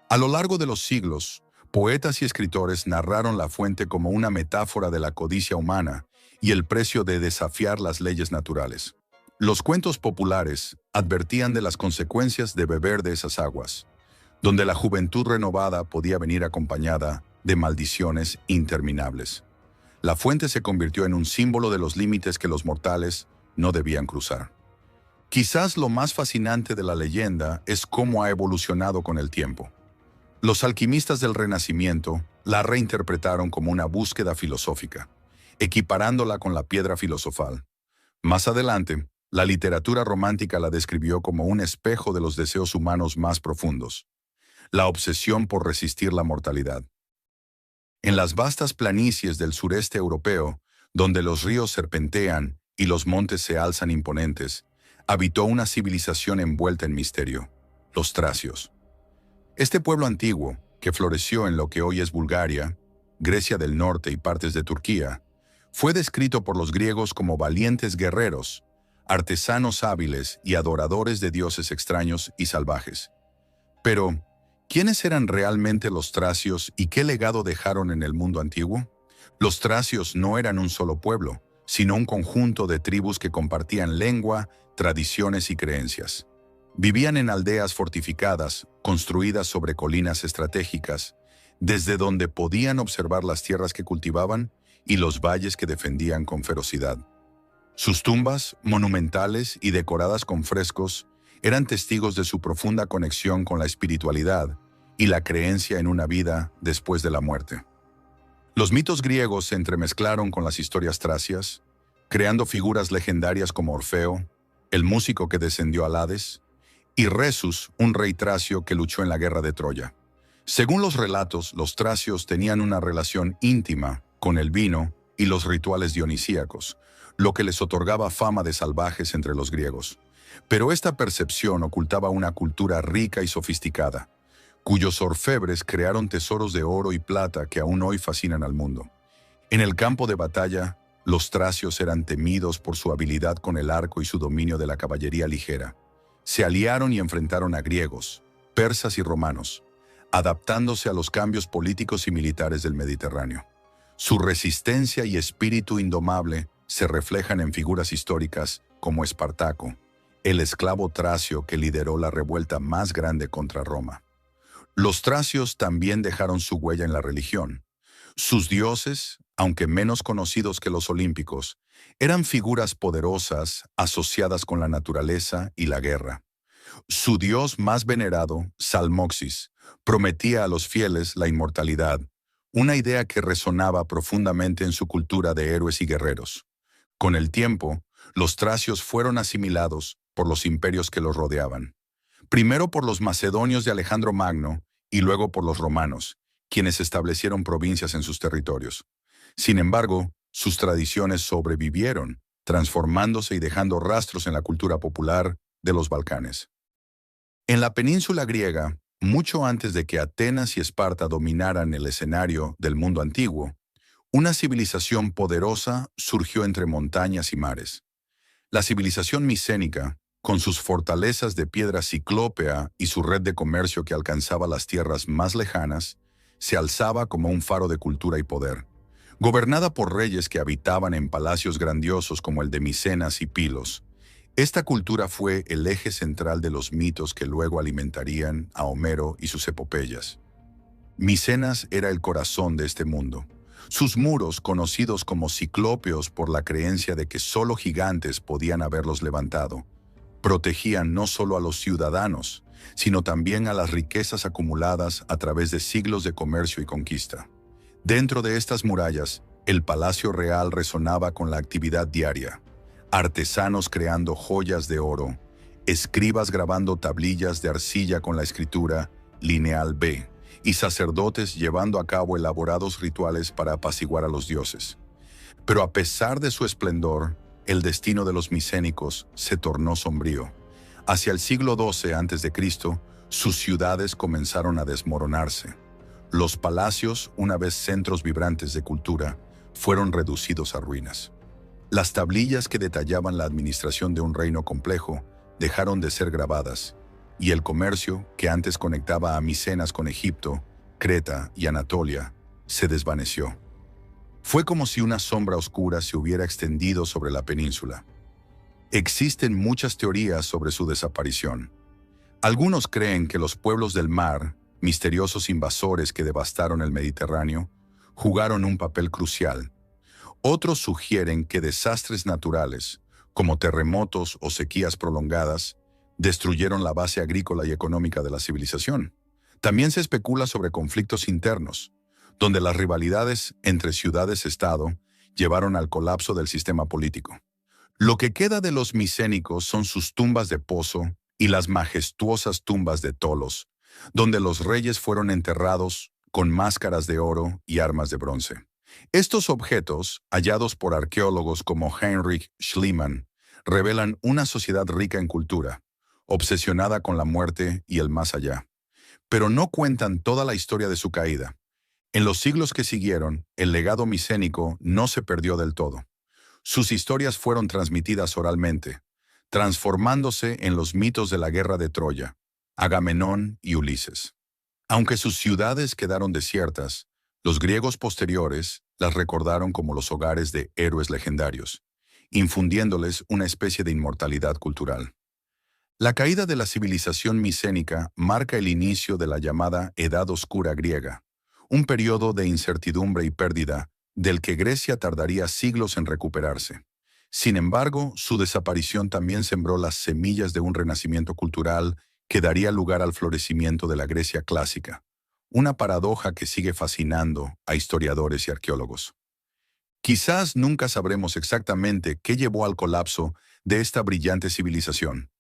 A lo largo de los siglos, poetas y escritores narraron la fuente como una metáfora de la codicia humana y el precio de desafiar las leyes naturales. Los cuentos populares advertían de las consecuencias de beber de esas aguas, donde la juventud renovada podía venir acompañada de maldiciones interminables. La fuente se convirtió en un símbolo de los límites que los mortales no debían cruzar. Quizás lo más fascinante de la leyenda es cómo ha evolucionado con el tiempo. Los alquimistas del Renacimiento la reinterpretaron como una búsqueda filosófica, equiparándola con la piedra filosofal. Más adelante, la literatura romántica la describió como un espejo de los deseos humanos más profundos, la obsesión por resistir la mortalidad. En las vastas planicies del sureste europeo, donde los ríos serpentean y los montes se alzan imponentes, habitó una civilización envuelta en misterio, los tracios. Este pueblo antiguo, que floreció en lo que hoy es Bulgaria, Grecia del Norte y partes de Turquía, fue descrito por los griegos como valientes guerreros, artesanos hábiles y adoradores de dioses extraños y salvajes. Pero, ¿quiénes eran realmente los tracios y qué legado dejaron en el mundo antiguo? Los tracios no eran un solo pueblo, sino un conjunto de tribus que compartían lengua, tradiciones y creencias. Vivían en aldeas fortificadas, construidas sobre colinas estratégicas, desde donde podían observar las tierras que cultivaban y los valles que defendían con ferocidad. Sus tumbas, monumentales y decoradas con frescos, eran testigos de su profunda conexión con la espiritualidad y la creencia en una vida después de la muerte. Los mitos griegos se entremezclaron con las historias tracias, creando figuras legendarias como Orfeo, el músico que descendió al Hades, y Resus, un rey tracio que luchó en la guerra de Troya. Según los relatos, los tracios tenían una relación íntima con el vino y los rituales dionisíacos, lo que les otorgaba fama de salvajes entre los griegos. Pero esta percepción ocultaba una cultura rica y sofisticada, cuyos orfebres crearon tesoros de oro y plata que aún hoy fascinan al mundo. En el campo de batalla, los tracios eran temidos por su habilidad con el arco y su dominio de la caballería ligera. Se aliaron y enfrentaron a griegos, persas y romanos, adaptándose a los cambios políticos y militares del Mediterráneo. Su resistencia y espíritu indomable se reflejan en figuras históricas como Espartaco, el esclavo tracio que lideró la revuelta más grande contra Roma. Los tracios también dejaron su huella en la religión. Sus dioses, aunque menos conocidos que los olímpicos, eran figuras poderosas asociadas con la naturaleza y la guerra. Su dios más venerado, Salmoxis, prometía a los fieles la inmortalidad, una idea que resonaba profundamente en su cultura de héroes y guerreros. Con el tiempo, los tracios fueron asimilados por los imperios que los rodeaban. Primero por los macedonios de Alejandro Magno y luego por los romanos, quienes establecieron provincias en sus territorios. Sin embargo, sus tradiciones sobrevivieron, transformándose y dejando rastros en la cultura popular de los Balcanes. En la península griega, mucho antes de que Atenas y Esparta dominaran el escenario del mundo antiguo, una civilización poderosa surgió entre montañas y mares. La civilización micénica, con sus fortalezas de piedra ciclópea y su red de comercio que alcanzaba las tierras más lejanas, se alzaba como un faro de cultura y poder. Gobernada por reyes que habitaban en palacios grandiosos como el de Micenas y Pilos, Esta cultura fue el eje central de los mitos que luego alimentarían a Homero y sus epopeyas. Micenas era el corazón de este mundo. Sus muros, conocidos como ciclópeos por la creencia de que solo gigantes podían haberlos levantado, protegían no solo a los ciudadanos, sino también a las riquezas acumuladas a través de siglos de comercio y conquista. Dentro de estas murallas, el palacio real resonaba con la actividad diaria. Artesanos creando joyas de oro, escribas grabando tablillas de arcilla con la escritura Lineal B, y sacerdotes llevando a cabo elaborados rituales para apaciguar a los dioses. Pero a pesar de su esplendor, el destino de los micénicos se tornó sombrío. Hacia el siglo XII a.C., sus ciudades comenzaron a desmoronarse. Los palacios, una vez centros vibrantes de cultura, fueron reducidos a ruinas. Las tablillas que detallaban la administración de un reino complejo dejaron de ser grabadas, y el comercio, que antes conectaba a Micenas con Egipto, Creta y Anatolia, se desvaneció. Fue como si una sombra oscura se hubiera extendido sobre la península. Existen muchas teorías sobre su desaparición. Algunos creen que los pueblos del mar, misteriosos invasores que devastaron el Mediterráneo, jugaron un papel crucial. Otros sugieren que desastres naturales, como terremotos o sequías prolongadas, destruyeron la base agrícola y económica de la civilización. También se especula sobre conflictos internos, donde las rivalidades entre ciudades-estado llevaron al colapso del sistema político. Lo que queda de los micénicos son sus tumbas de pozo y las majestuosas tumbas de Tolos, donde los reyes fueron enterrados con máscaras de oro y armas de bronce. Estos objetos, hallados por arqueólogos como Heinrich Schliemann, revelan una sociedad rica en cultura, obsesionada con la muerte y el más allá. Pero no cuentan toda la historia de su caída. En los siglos que siguieron, el legado micénico no se perdió del todo. Sus historias fueron transmitidas oralmente, transformándose en los mitos de la guerra de Troya, Agamenón y Ulises. Aunque sus ciudades quedaron desiertas, los griegos posteriores las recordaron como los hogares de héroes legendarios, infundiéndoles una especie de inmortalidad cultural. La caída de la civilización micénica marca el inicio de la llamada Edad Oscura griega, un periodo de incertidumbre y pérdida del que Grecia tardaría siglos en recuperarse. Sin embargo, su desaparición también sembró las semillas de un renacimiento cultural que daría lugar al florecimiento de la Grecia clásica, una paradoja que sigue fascinando a historiadores y arqueólogos. Quizás nunca sabremos exactamente qué llevó al colapso de esta brillante civilización,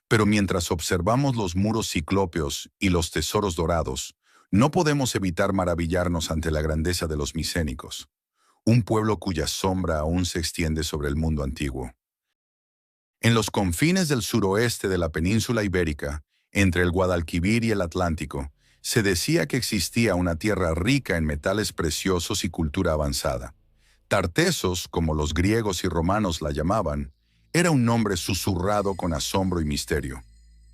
pero mientras observamos los muros ciclópeos y los tesoros dorados, no podemos evitar maravillarnos ante la grandeza de los micénicos, un pueblo cuya sombra aún se extiende sobre el mundo antiguo. En los confines del suroeste de la península ibérica, entre el Guadalquivir y el Atlántico, se decía que existía una tierra rica en metales preciosos y cultura avanzada. Tartesos, como los griegos y romanos la llamaban, era un nombre susurrado con asombro y misterio.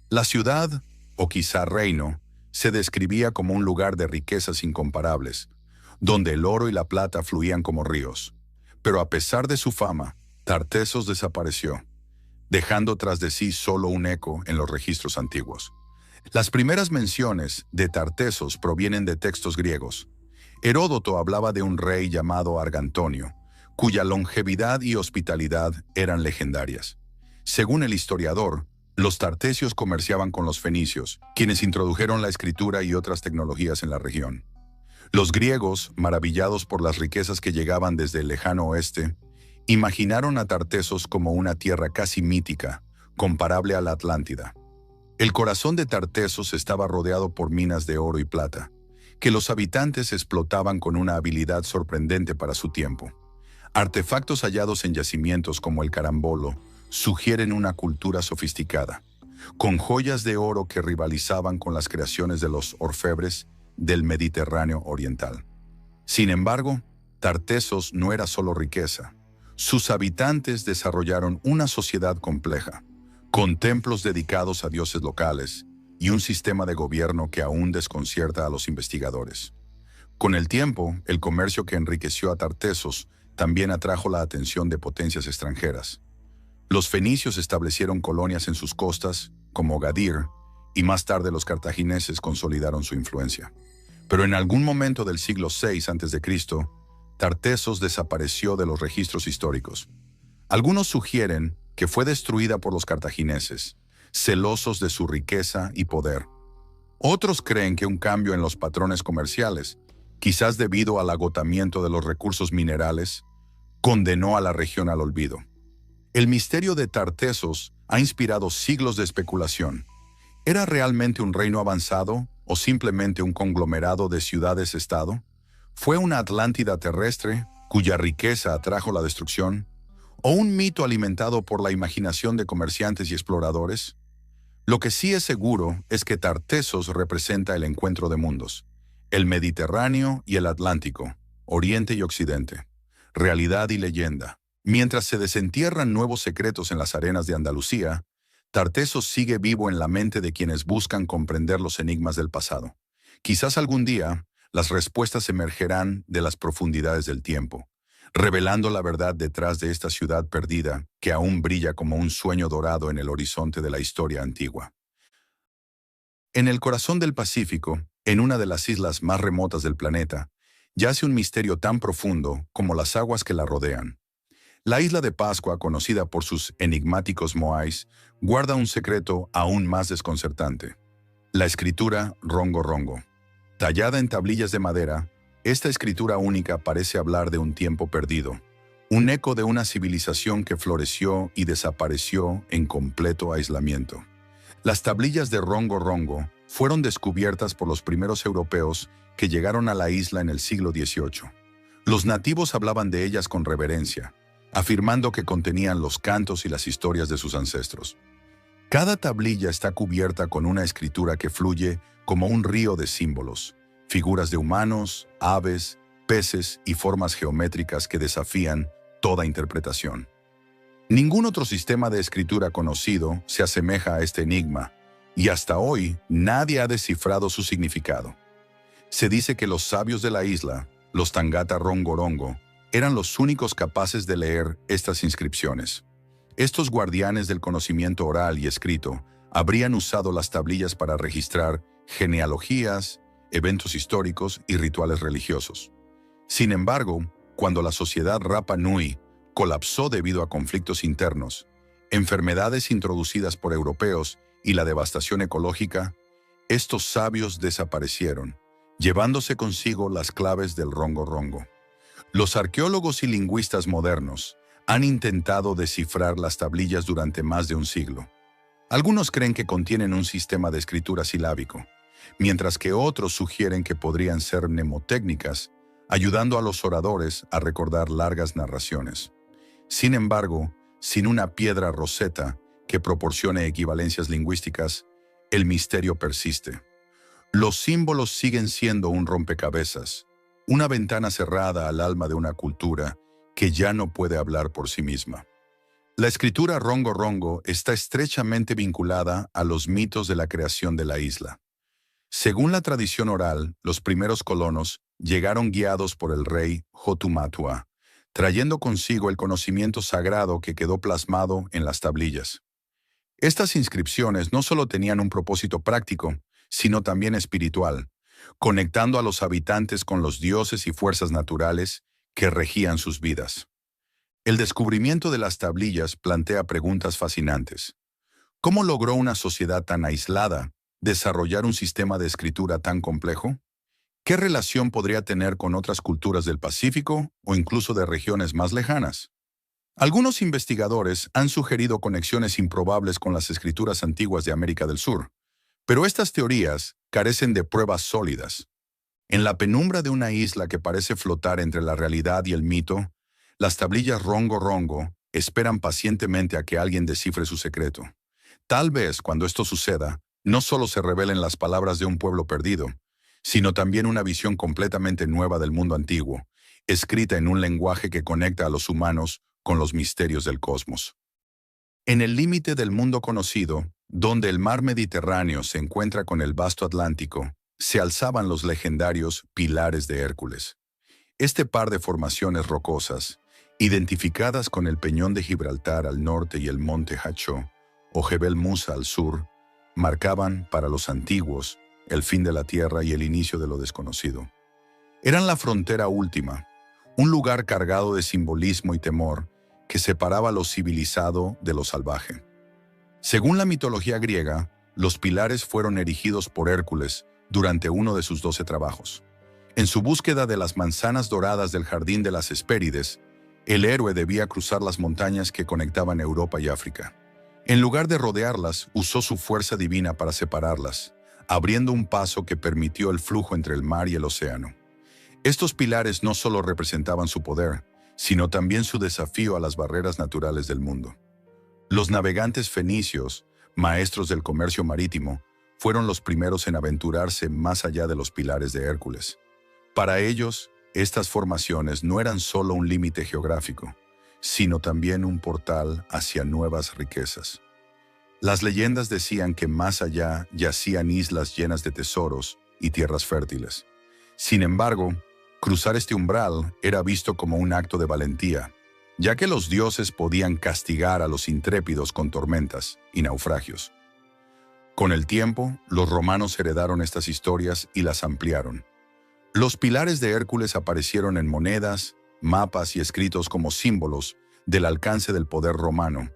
La ciudad, o quizá reino, se describía como un lugar de riquezas incomparables, donde el oro y la plata fluían como ríos. Pero a pesar de su fama, Tartesos desapareció, dejando tras de sí solo un eco en los registros antiguos. Las primeras menciones de Tartesos provienen de textos griegos. Heródoto hablaba de un rey llamado Argantonio, cuya longevidad y hospitalidad eran legendarias. Según el historiador, los tartesios comerciaban con los fenicios, quienes introdujeron la escritura y otras tecnologías en la región. Los griegos, maravillados por las riquezas que llegaban desde el lejano oeste, imaginaron a Tartesos como una tierra casi mítica, comparable a la Atlántida. El corazón de Tartesos estaba rodeado por minas de oro y plata, que los habitantes explotaban con una habilidad sorprendente para su tiempo. Artefactos hallados en yacimientos como el carambolo sugieren una cultura sofisticada, con joyas de oro que rivalizaban con las creaciones de los orfebres del Mediterráneo oriental. Sin embargo, Tartesos no era solo riqueza. Sus habitantes desarrollaron una sociedad compleja, con templos dedicados a dioses locales y un sistema de gobierno que aún desconcierta a los investigadores. Con el tiempo, el comercio que enriqueció a Tartesos también atrajo la atención de potencias extranjeras. Los fenicios establecieron colonias en sus costas, como Gadir, y más tarde los cartagineses consolidaron su influencia. Pero en algún momento del siglo VI a.C., Tartessos desapareció de los registros históricos. Algunos sugieren que fue destruida por los cartagineses, celosos de su riqueza y poder. Otros creen que un cambio en los patrones comerciales, quizás debido al agotamiento de los recursos minerales, condenó a la región al olvido. El misterio de Tartessos ha inspirado siglos de especulación. ¿Era realmente un reino avanzado o simplemente un conglomerado de ciudades-estado? ¿Fue una Atlántida terrestre cuya riqueza atrajo la destrucción? ¿O un mito alimentado por la imaginación de comerciantes y exploradores? Lo que sí es seguro es que Tartessos representa el encuentro de mundos, el Mediterráneo y el Atlántico, Oriente y Occidente, realidad y leyenda. Mientras se desentierran nuevos secretos en las arenas de Andalucía, Tartessos sigue vivo en la mente de quienes buscan comprender los enigmas del pasado. Quizás algún día, las respuestas emergerán de las profundidades del tiempo, revelando la verdad detrás de esta ciudad perdida que aún brilla como un sueño dorado en el horizonte de la historia antigua. En el corazón del Pacífico, en una de las islas más remotas del planeta, yace un misterio tan profundo como las aguas que la rodean. La isla de Pascua, conocida por sus enigmáticos moais, guarda un secreto aún más desconcertante: la escritura Rongo Rongo. Tallada en tablillas de madera, esta escritura única parece hablar de un tiempo perdido, un eco de una civilización que floreció y desapareció en completo aislamiento. Las tablillas de Rongo Rongo fueron descubiertas por los primeros europeos que llegaron a la isla en el siglo XVIII. Los nativos hablaban de ellas con reverencia, afirmando que contenían los cantos y las historias de sus ancestros. Cada tablilla está cubierta con una escritura que fluye como un río de símbolos, figuras de humanos, aves, peces y formas geométricas que desafían toda interpretación. Ningún otro sistema de escritura conocido se asemeja a este enigma, y hasta hoy nadie ha descifrado su significado. Se dice que los sabios de la isla, los Tangata Rongorongo, eran los únicos capaces de leer estas inscripciones. Estos guardianes del conocimiento oral y escrito habrían usado las tablillas para registrar genealogías, eventos históricos y rituales religiosos. Sin embargo, cuando la sociedad Rapa Nui colapsó debido a conflictos internos, enfermedades introducidas por europeos y la devastación ecológica, estos sabios desaparecieron, llevándose consigo las claves del Rongo Rongo. Los arqueólogos y lingüistas modernos han intentado descifrar las tablillas durante más de un siglo. Algunos creen que contienen un sistema de escritura silábico, mientras que otros sugieren que podrían ser mnemotécnicas, ayudando a los oradores a recordar largas narraciones. Sin embargo, sin una piedra roseta que proporcione equivalencias lingüísticas, el misterio persiste. Los símbolos siguen siendo un rompecabezas, una ventana cerrada al alma de una cultura que ya no puede hablar por sí misma. La escritura Rongo Rongo está estrechamente vinculada a los mitos de la creación de la isla. Según la tradición oral, los primeros colonos llegaron guiados por el rey Hotumatua, trayendo consigo el conocimiento sagrado que quedó plasmado en las tablillas. Estas inscripciones no solo tenían un propósito práctico, sino también espiritual, conectando a los habitantes con los dioses y fuerzas naturales que regían sus vidas. El descubrimiento de las tablillas plantea preguntas fascinantes. ¿Cómo logró una sociedad tan aislada desarrollar un sistema de escritura tan complejo? ¿Qué relación podría tener con otras culturas del Pacífico o incluso de regiones más lejanas? Algunos investigadores han sugerido conexiones improbables con las escrituras antiguas de América del Sur, pero estas teorías carecen de pruebas sólidas. En la penumbra de una isla que parece flotar entre la realidad y el mito, las tablillas Rongo Rongo esperan pacientemente a que alguien descifre su secreto. Tal vez, cuando esto suceda, no solo se revelen las palabras de un pueblo perdido, sino también una visión completamente nueva del mundo antiguo, escrita en un lenguaje que conecta a los humanos con los misterios del cosmos. En el límite del mundo conocido, donde el mar Mediterráneo se encuentra con el vasto Atlántico, se alzaban los legendarios Pilares de Hércules. Este par de formaciones rocosas, Identificadas con el Peñón de Gibraltar al norte y el Monte Hacho, o Jebel Musa al sur, marcaban, para los antiguos, el fin de la tierra y el inicio de lo desconocido. Eran la frontera última, un lugar cargado de simbolismo y temor que separaba lo civilizado de lo salvaje. Según la mitología griega, los pilares fueron erigidos por Hércules durante uno de sus 12 trabajos. En su búsqueda de las manzanas doradas del jardín de las Hespérides, el héroe debía cruzar las montañas que conectaban Europa y África. En lugar de rodearlas, usó su fuerza divina para separarlas, abriendo un paso que permitió el flujo entre el mar y el océano. Estos pilares no solo representaban su poder, sino también su desafío a las barreras naturales del mundo. Los navegantes fenicios, maestros del comercio marítimo, fueron los primeros en aventurarse más allá de los pilares de Hércules. Para ellos, estas formaciones no eran solo un límite geográfico, sino también un portal hacia nuevas riquezas. Las leyendas decían que más allá yacían islas llenas de tesoros y tierras fértiles. Sin embargo, cruzar este umbral era visto como un acto de valentía, ya que los dioses podían castigar a los intrépidos con tormentas y naufragios. Con el tiempo, los romanos heredaron estas historias y las ampliaron. Los pilares de Hércules aparecieron en monedas, mapas y escritos como símbolos del alcance del poder romano,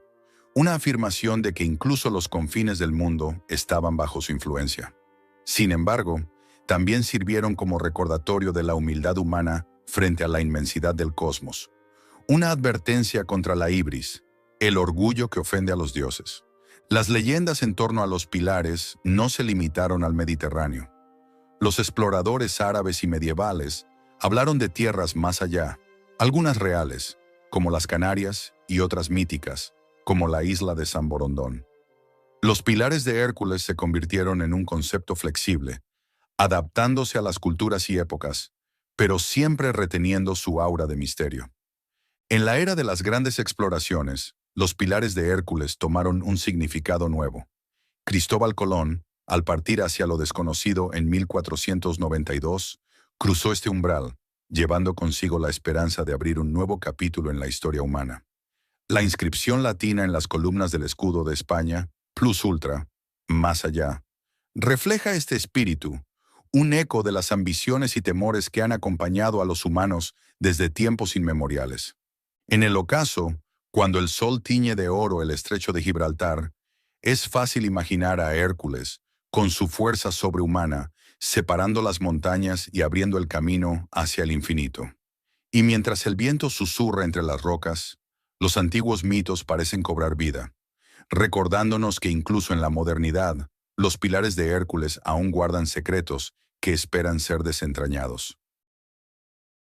una afirmación de que incluso los confines del mundo estaban bajo su influencia. Sin embargo, también sirvieron como recordatorio de la humildad humana frente a la inmensidad del cosmos, una advertencia contra la ibris, el orgullo que ofende a los dioses. Las leyendas en torno a los pilares no se limitaron al Mediterráneo. Los exploradores árabes y medievales hablaron de tierras más allá, algunas reales, como las Canarias, y otras míticas, como la isla de San Borondón. Los pilares de Hércules se convirtieron en un concepto flexible, adaptándose a las culturas y épocas, pero siempre reteniendo su aura de misterio. En la era de las grandes exploraciones, los pilares de Hércules tomaron un significado nuevo. Cristóbal Colón, al partir hacia lo desconocido en 1492, cruzó este umbral, llevando consigo la esperanza de abrir un nuevo capítulo en la historia humana. La inscripción latina en las columnas del escudo de España, plus ultra, más allá, refleja este espíritu, un eco de las ambiciones y temores que han acompañado a los humanos desde tiempos inmemoriales. En el ocaso, cuando el sol tiñe de oro el estrecho de Gibraltar, es fácil imaginar a Hércules, con su fuerza sobrehumana, separando las montañas y abriendo el camino hacia el infinito. Y mientras el viento susurra entre las rocas, los antiguos mitos parecen cobrar vida, recordándonos que incluso en la modernidad, los pilares de Hércules aún guardan secretos que esperan ser desentrañados.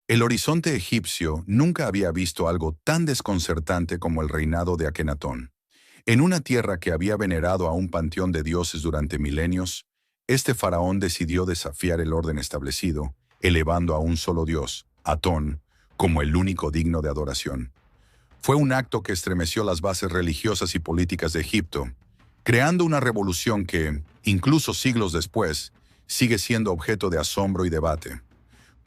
El horizonte egipcio nunca había visto algo tan desconcertante como el reinado de Akenatón. En una tierra que había venerado a un panteón de dioses durante milenios, este faraón decidió desafiar el orden establecido, elevando a un solo dios, Atón, como el único digno de adoración. Fue un acto que estremeció las bases religiosas y políticas de Egipto, creando una revolución que, incluso siglos después, sigue siendo objeto de asombro y debate.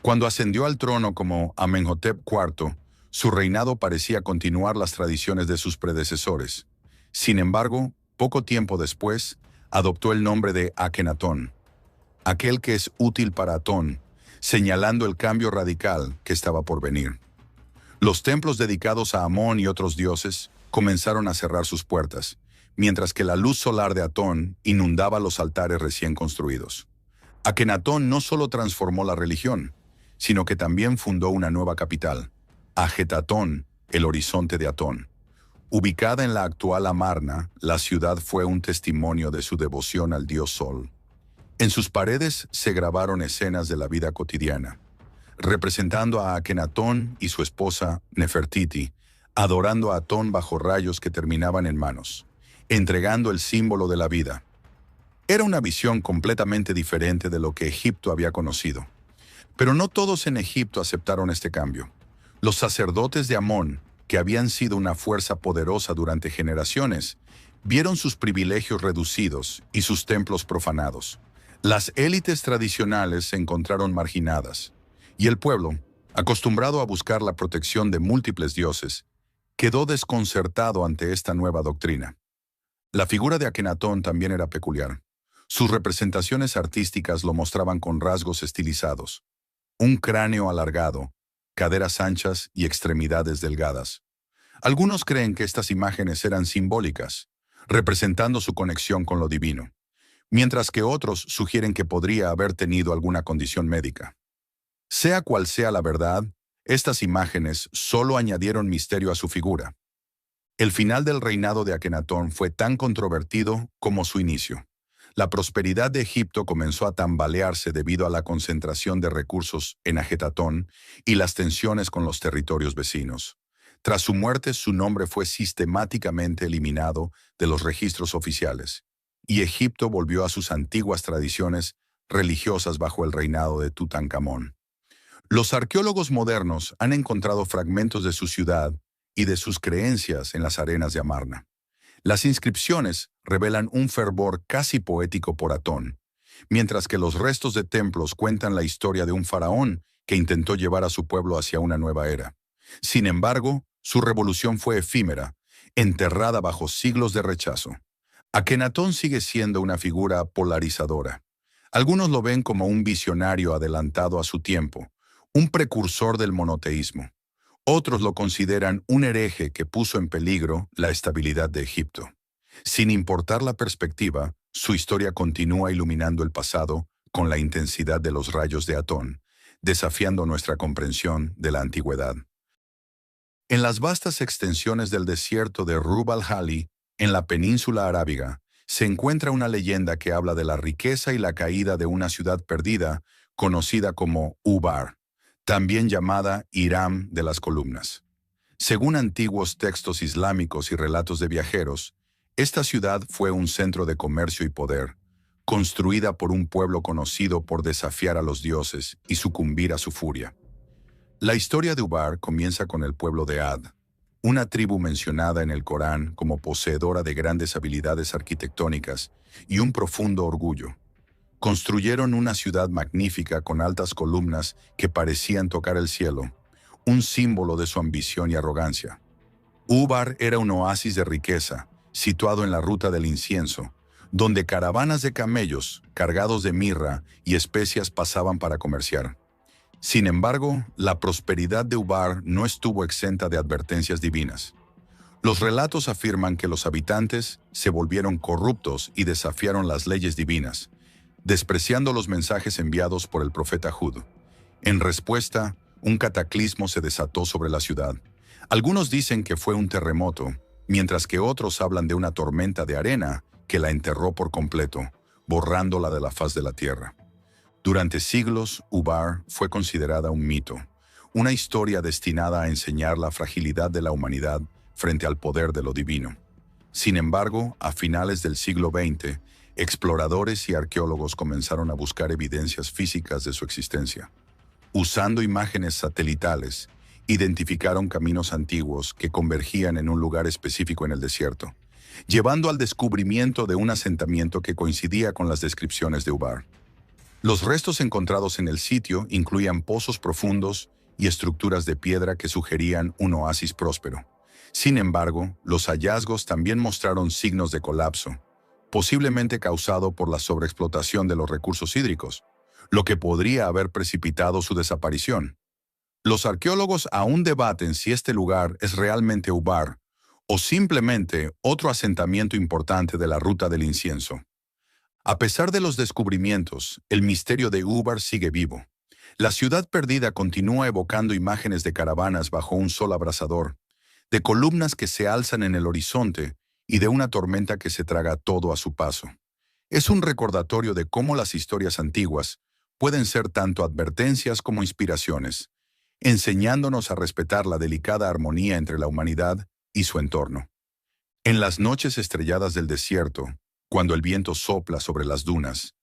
Cuando ascendió al trono como Amenhotep IV, su reinado parecía continuar las tradiciones de sus predecesores. Sin embargo, poco tiempo después, adoptó el nombre de Akenatón, aquel que es útil para Atón, señalando el cambio radical que estaba por venir. Los templos dedicados a Amón y otros dioses comenzaron a cerrar sus puertas, mientras que la luz solar de Atón inundaba los altares recién construidos. Akenatón no solo transformó la religión, sino que también fundó una nueva capital, Ajetatón, el horizonte de Atón. Ubicada en la actual Amarna, la ciudad fue un testimonio de su devoción al dios Sol. En sus paredes se grabaron escenas de la vida cotidiana, representando a Akenatón y su esposa Nefertiti, adorando a Atón bajo rayos que terminaban en manos, entregando el símbolo de la vida. Era una visión completamente diferente de lo que Egipto había conocido. Pero no todos en Egipto aceptaron este cambio. Los sacerdotes de Amón, que habían sido una fuerza poderosa durante generaciones, vieron sus privilegios reducidos y sus templos profanados. Las élites tradicionales se encontraron marginadas, y el pueblo, Acostumbrado a buscar la protección de múltiples dioses, quedó desconcertado ante esta nueva doctrina. La figura de Akenatón también era peculiar. Sus representaciones artísticas lo mostraban con rasgos estilizados. Un cráneo alargado, caderas anchas y extremidades delgadas. Algunos creen que estas imágenes eran simbólicas, representando su conexión con lo divino, mientras que otros sugieren que podría haber tenido alguna condición médica. Sea cual sea la verdad, estas imágenes solo añadieron misterio a su figura. El final del reinado de Akenatón fue tan controvertido como su inicio. La prosperidad de Egipto comenzó a tambalearse debido a la concentración de recursos en Ajetatón y las tensiones con los territorios vecinos. Tras su muerte, su nombre fue sistemáticamente eliminado de los registros oficiales, y Egipto volvió a sus antiguas tradiciones religiosas bajo el reinado de Tutankamón. Los arqueólogos modernos han encontrado fragmentos de su ciudad y de sus creencias en las arenas de Amarna. Las inscripciones revelan un fervor casi poético por Atón, mientras que los restos de templos cuentan la historia de un faraón que intentó llevar a su pueblo hacia una nueva era. Sin embargo, su revolución fue efímera, enterrada bajo siglos de rechazo. Akenatón sigue siendo una figura polarizadora. Algunos lo ven como un visionario adelantado a su tiempo, un precursor del monoteísmo. Otros lo consideran un hereje que puso en peligro la estabilidad de Egipto. Sin importar la perspectiva, su historia continúa iluminando el pasado con la intensidad de los rayos de Atón, desafiando nuestra comprensión de la antigüedad. En las vastas extensiones del desierto de Rub al-Hali, en la península arábiga, se encuentra una leyenda que habla de la riqueza y la caída de una ciudad perdida conocida como Ubar, también llamada Hiram de las columnas. Según antiguos textos islámicos y relatos de viajeros, esta ciudad fue un centro de comercio y poder, construida por un pueblo conocido por desafiar a los dioses y sucumbir a su furia. La historia de Ubar comienza con el pueblo de Ad, una tribu mencionada en el Corán como poseedora de grandes habilidades arquitectónicas y un profundo orgullo. Construyeron una ciudad magnífica con altas columnas que parecían tocar el cielo, un símbolo de su ambición y arrogancia. Ubar era un oasis de riqueza, situado en la ruta del incienso, donde caravanas de camellos, cargados de mirra y especias pasaban para comerciar. Sin embargo, la prosperidad de Ubar no estuvo exenta de advertencias divinas. Los relatos afirman que los habitantes se volvieron corruptos y desafiaron las leyes divinas, despreciando los mensajes enviados por el profeta Hud. En respuesta, un cataclismo se desató sobre la ciudad. Algunos dicen que fue un terremoto, mientras que otros hablan de una tormenta de arena que la enterró por completo, borrándola de la faz de la tierra. Durante siglos, Ubar fue considerada un mito, una historia destinada a enseñar la fragilidad de la humanidad frente al poder de lo divino. Sin embargo, a finales del siglo XX, exploradores y arqueólogos comenzaron a buscar evidencias físicas de su existencia. Usando imágenes satelitales, identificaron caminos antiguos que convergían en un lugar específico en el desierto, llevando al descubrimiento de un asentamiento que coincidía con las descripciones de Ubar. Los restos encontrados en el sitio incluían pozos profundos y estructuras de piedra que sugerían un oasis próspero. Sin embargo, los hallazgos también mostraron signos de colapso, posiblemente causado por la sobreexplotación de los recursos hídricos, lo que podría haber precipitado su desaparición. Los arqueólogos aún debaten si este lugar es realmente Ubar o simplemente otro asentamiento importante de la ruta del incienso. A pesar de los descubrimientos, el misterio de Ubar sigue vivo. La ciudad perdida continúa evocando imágenes de caravanas bajo un sol abrasador, de columnas que se alzan en el horizonte y de una tormenta que se traga todo a su paso. Es un recordatorio de cómo las historias antiguas pueden ser tanto advertencias como inspiraciones, enseñándonos a respetar la delicada armonía entre la humanidad y su entorno. En las noches estrelladas del desierto, cuando el viento sopla sobre las dunas,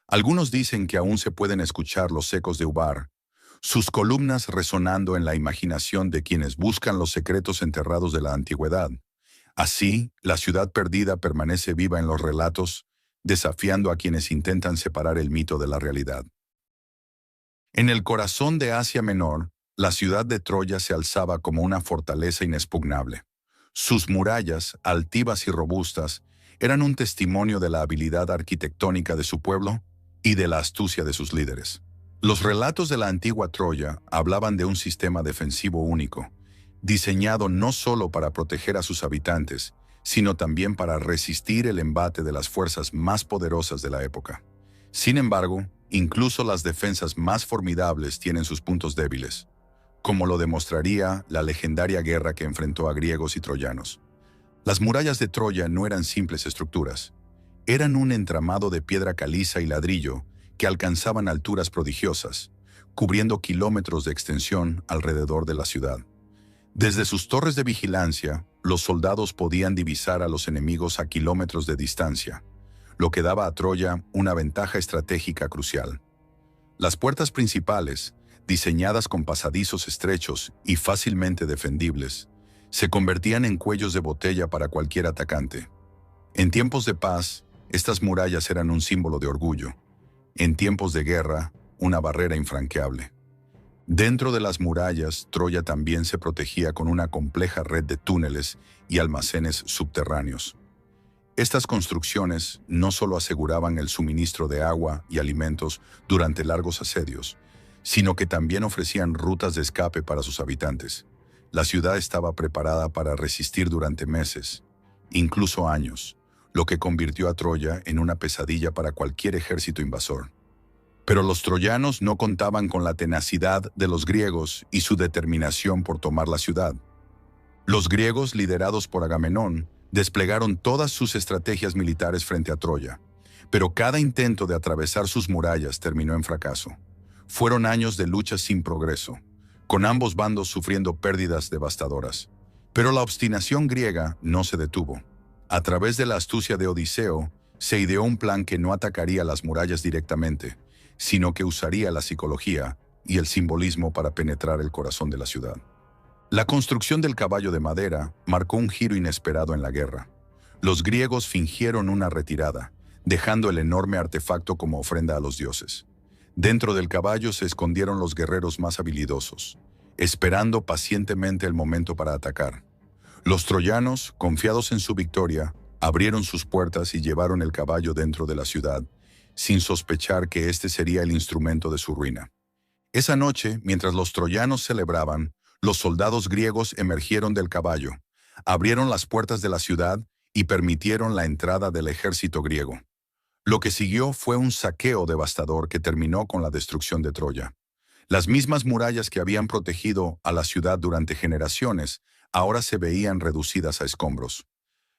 algunos dicen que aún se pueden escuchar los ecos de Ubar, sus columnas resonando en la imaginación de quienes buscan los secretos enterrados de la antigüedad. Así, la ciudad perdida permanece viva en los relatos, desafiando a quienes intentan separar el mito de la realidad. En el corazón de Asia Menor, La ciudad de Troya se alzaba como una fortaleza inexpugnable. Sus murallas, altivas y robustas, eran un testimonio de la habilidad arquitectónica de su pueblo y de la astucia de sus líderes. Los relatos de la antigua Troya hablaban de un sistema defensivo único, diseñado no solo para proteger a sus habitantes, sino también para resistir el embate de las fuerzas más poderosas de la época. Sin embargo, incluso las defensas más formidables tienen sus puntos débiles, como lo demostraría la legendaria guerra que enfrentó a griegos y troyanos. Las murallas de Troya no eran simples estructuras, eran un entramado de piedra caliza y ladrillo que alcanzaban alturas prodigiosas, cubriendo kilómetros de extensión alrededor de la ciudad. Desde sus torres de vigilancia, los soldados podían divisar a los enemigos a kilómetros de distancia, lo que daba a Troya una ventaja estratégica crucial. Las puertas principales, diseñadas con pasadizos estrechos y fácilmente defendibles, se convertían en cuellos de botella para cualquier atacante. En tiempos de paz, estas murallas eran un símbolo de orgullo. En tiempos de guerra, una barrera infranqueable. Dentro de las murallas, Troya también se protegía con una compleja red de túneles y almacenes subterráneos. Estas construcciones no solo aseguraban el suministro de agua y alimentos durante largos asedios, sino que también ofrecían rutas de escape para sus habitantes. La ciudad estaba preparada para resistir durante meses, incluso años, lo que convirtió a Troya en una pesadilla para cualquier ejército invasor. Pero los troyanos no contaban con la tenacidad de los griegos y su determinación por tomar la ciudad. Los griegos, liderados por Agamenón, desplegaron todas sus estrategias militares frente a Troya, pero cada intento de atravesar sus murallas terminó en fracaso. Fueron años de lucha sin progreso, con ambos bandos sufriendo pérdidas devastadoras. Pero la obstinación griega no se detuvo. A través de la astucia de Odiseo, se ideó un plan que no atacaría las murallas directamente, sino que usaría la psicología y el simbolismo para penetrar el corazón de la ciudad. La construcción del caballo de madera marcó un giro inesperado en la guerra. Los griegos fingieron una retirada, dejando el enorme artefacto como ofrenda a los dioses. Dentro del caballo se escondieron los guerreros más habilidosos, esperando pacientemente el momento para atacar. Los troyanos, confiados en su victoria, abrieron sus puertas y llevaron el caballo dentro de la ciudad, sin sospechar que este sería el instrumento de su ruina. Esa noche, mientras los troyanos celebraban, los soldados griegos emergieron del caballo, abrieron las puertas de la ciudad y permitieron la entrada del ejército griego. Lo que siguió fue un saqueo devastador que terminó con la destrucción de Troya. Las mismas murallas que habían protegido a la ciudad durante generaciones ahora se veían reducidas a escombros.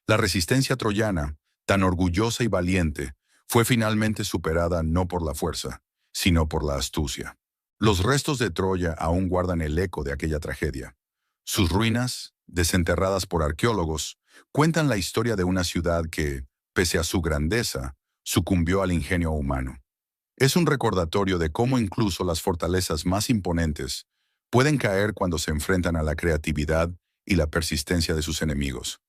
La resistencia troyana, tan orgullosa y valiente, fue finalmente superada no por la fuerza, sino por la astucia. Los restos de Troya aún guardan el eco de aquella tragedia. Sus ruinas, desenterradas por arqueólogos, cuentan la historia de una ciudad que, pese a su grandeza, sucumbió al ingenio humano. Es un recordatorio de cómo incluso las fortalezas más imponentes pueden caer cuando se enfrentan a la creatividad y la persistencia de sus enemigos.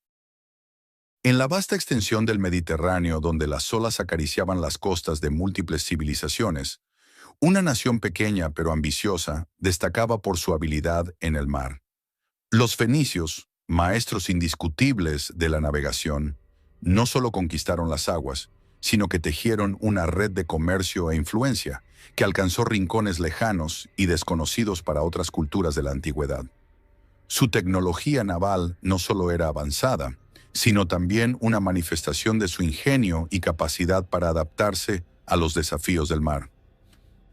En la vasta extensión del Mediterráneo, donde las olas acariciaban las costas de múltiples civilizaciones, una nación pequeña pero ambiciosa destacaba por su habilidad en el mar. Los fenicios, maestros indiscutibles de la navegación, no solo conquistaron las aguas, sino que tejieron una red de comercio e influencia que alcanzó rincones lejanos y desconocidos para otras culturas de la antigüedad. Su tecnología naval no solo era avanzada, sino también una manifestación de su ingenio y capacidad para adaptarse a los desafíos del mar.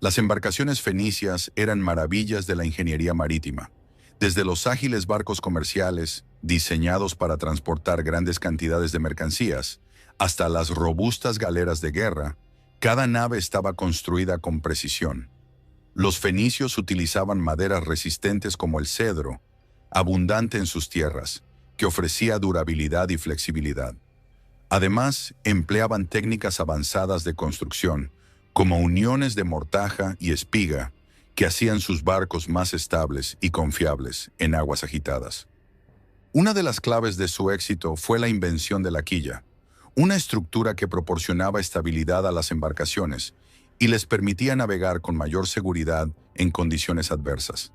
Las embarcaciones fenicias eran maravillas de la ingeniería marítima. Desde los ágiles barcos comerciales, diseñados para transportar grandes cantidades de mercancías, hasta las robustas galeras de guerra, cada nave estaba construida con precisión. Los fenicios utilizaban maderas resistentes como el cedro, abundante en sus tierras, que ofrecía durabilidad y flexibilidad. Además, empleaban técnicas avanzadas de construcción, como uniones de mortaja y espiga, que hacían sus barcos más estables y confiables en aguas agitadas. Una de las claves de su éxito fue la invención de la quilla, una estructura que proporcionaba estabilidad a las embarcaciones y les permitía navegar con mayor seguridad en condiciones adversas.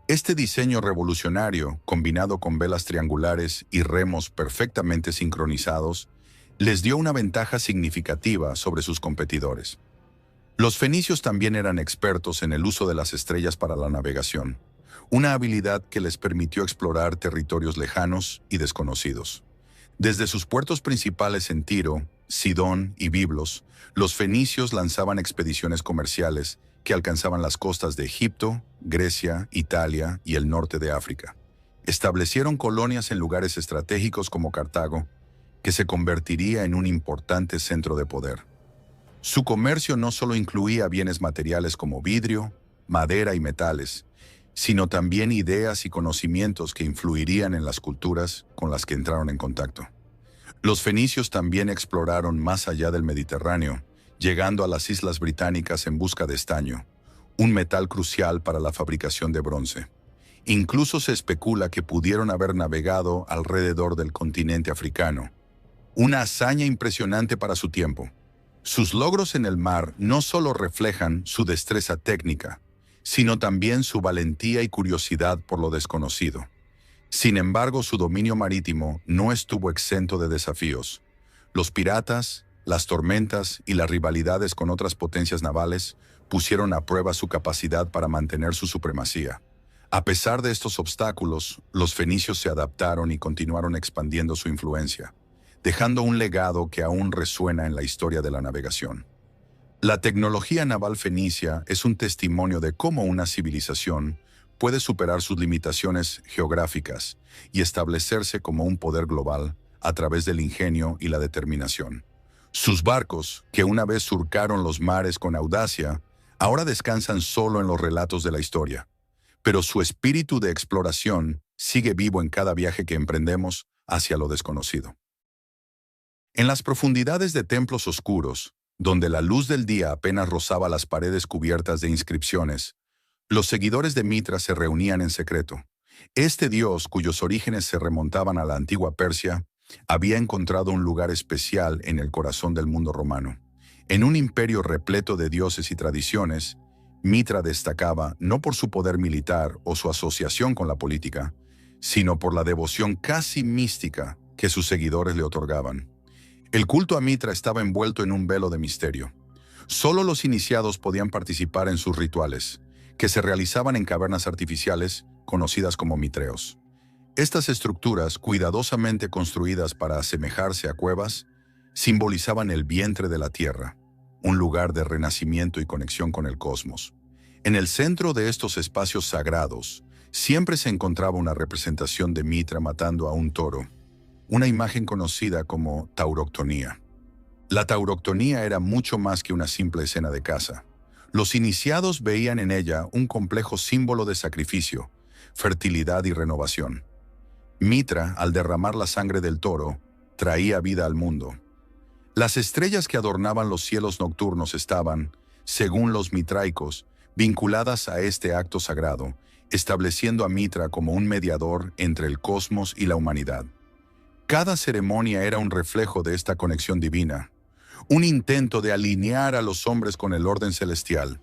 Este diseño revolucionario, combinado con velas triangulares y remos perfectamente sincronizados, les dio una ventaja significativa sobre sus competidores. Los fenicios también eran expertos en el uso de las estrellas para la navegación, una habilidad que les permitió explorar territorios lejanos y desconocidos. Desde sus puertos principales en Tiro, Sidón y Biblos, los fenicios lanzaban expediciones comerciales que alcanzaban las costas de Egipto, Grecia, Italia y el norte de África. Establecieron colonias en lugares estratégicos como Cartago, que se convertiría en un importante centro de poder. Su comercio no solo incluía bienes materiales como vidrio, madera y metales, sino también ideas y conocimientos que influirían en las culturas con las que entraron en contacto. Los fenicios también exploraron más allá del Mediterráneo, llegando a las islas británicas en busca de estaño, un metal crucial para la fabricación de bronce. Incluso se especula que pudieron haber navegado alrededor del continente africano, una hazaña impresionante para su tiempo. Sus logros en el mar no solo reflejan su destreza técnica, sino también su valentía y curiosidad por lo desconocido. Sin embargo, su dominio marítimo no estuvo exento de desafíos. Los piratas, las tormentas y las rivalidades con otras potencias navales pusieron a prueba su capacidad para mantener su supremacía. A pesar de estos obstáculos, los fenicios se adaptaron y continuaron expandiendo su influencia, dejando un legado que aún resuena en la historia de la navegación. La tecnología naval fenicia es un testimonio de cómo una civilización puede superar sus limitaciones geográficas y establecerse como un poder global a través del ingenio y la determinación. Sus barcos, que una vez surcaron los mares con audacia, ahora descansan solo en los relatos de la historia. Pero su espíritu de exploración sigue vivo en cada viaje que emprendemos hacia lo desconocido. En las profundidades de templos oscuros, donde la luz del día apenas rozaba las paredes cubiertas de inscripciones, los seguidores de Mitra se reunían en secreto. Este dios, cuyos orígenes se remontaban a la antigua Persia, había encontrado un lugar especial en el corazón del mundo romano. En un imperio repleto de dioses y tradiciones, Mitra destacaba no por su poder militar o su asociación con la política, sino por la devoción casi mística que sus seguidores le otorgaban. El culto a Mitra estaba envuelto en un velo de misterio. Solo los iniciados podían participar en sus rituales, que se realizaban en cavernas artificiales conocidas como mitreos. Estas estructuras, cuidadosamente construidas para asemejarse a cuevas, simbolizaban el vientre de la tierra, un lugar de renacimiento y conexión con el cosmos. En el centro de estos espacios sagrados, siempre se encontraba una representación de Mitra matando a un toro, una imagen conocida como tauroctonía. La tauroctonía era mucho más que una simple escena de caza. Los iniciados veían en ella un complejo símbolo de sacrificio, fertilidad y renovación. Mitra, al derramar la sangre del toro, traía vida al mundo. Las estrellas que adornaban los cielos nocturnos estaban, según los mitraicos, vinculadas a este acto sagrado, estableciendo a Mitra como un mediador entre el cosmos y la humanidad. Cada ceremonia era un reflejo de esta conexión divina, un intento de alinear a los hombres con el orden celestial.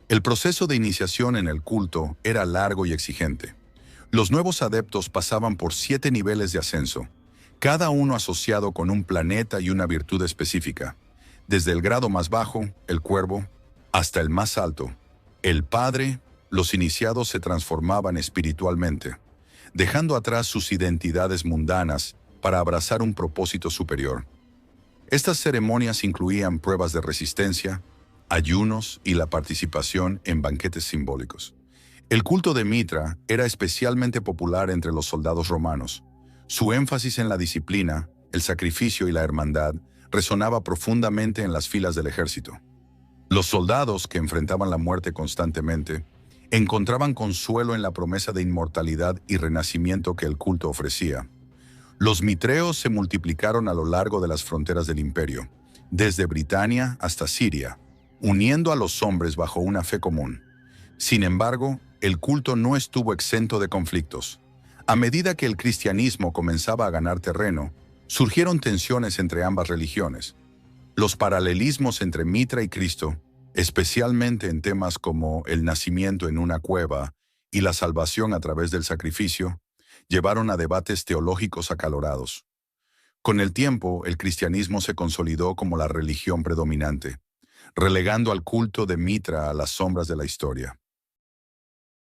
El proceso de iniciación en el culto era largo y exigente. Los nuevos adeptos pasaban por 7 niveles de ascenso, cada uno asociado con un planeta y una virtud específica, desde el grado más bajo, el cuervo, hasta el más alto, el Padre. Los iniciados se transformaban espiritualmente, dejando atrás sus identidades mundanas para abrazar un propósito superior. Estas ceremonias incluían pruebas de resistencia, ayunos y la participación en banquetes simbólicos. El culto de Mitra era especialmente popular entre los soldados romanos. Su énfasis en la disciplina, el sacrificio y la hermandad resonaba profundamente en las filas del ejército. Los soldados, que enfrentaban la muerte constantemente, encontraban consuelo en la promesa de inmortalidad y renacimiento que el culto ofrecía. Los mitreos se multiplicaron a lo largo de las fronteras del imperio, desde Britania hasta Siria, uniendo a los hombres bajo una fe común. Sin embargo, el culto no estuvo exento de conflictos. A medida que el cristianismo comenzaba a ganar terreno, surgieron tensiones entre ambas religiones. Los paralelismos entre Mitra y Cristo, especialmente en temas como el nacimiento en una cueva y la salvación a través del sacrificio llevaron a debates teológicos acalorados. Con el tiempo, el cristianismo se consolidó como la religión predominante, relegando al culto de Mitra a las sombras de la historia.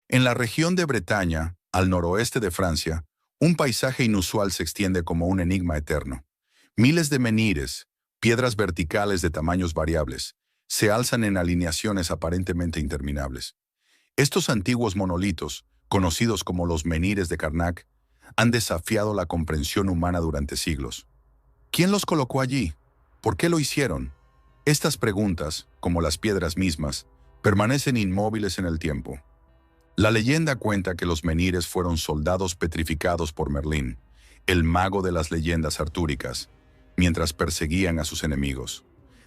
En la región de Bretaña, al noroeste de Francia, un paisaje inusual se extiende como un enigma eterno. Miles de menhires, piedras verticales de tamaños variables, se alzan en alineaciones aparentemente interminables. Estos antiguos monolitos, conocidos como los menhires de Karnak, han desafiado la comprensión humana durante siglos. ¿Quién los colocó allí? ¿Por qué lo hicieron? Estas preguntas, como las piedras mismas, permanecen inmóviles en el tiempo. La leyenda cuenta que los menhires fueron soldados petrificados por Merlín, el mago de las leyendas artúricas, mientras perseguían a sus enemigos.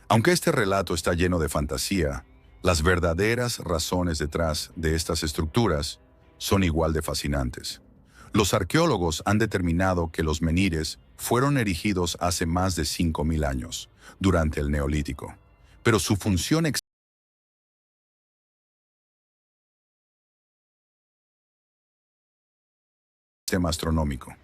Aunque este relato está lleno de fantasía, las verdaderas razones detrás de estas estructuras son igual de fascinantes. Los arqueólogos han determinado que los menhires fueron erigidos hace más de 5.000 años, durante el Neolítico, pero su función sistema astronómico.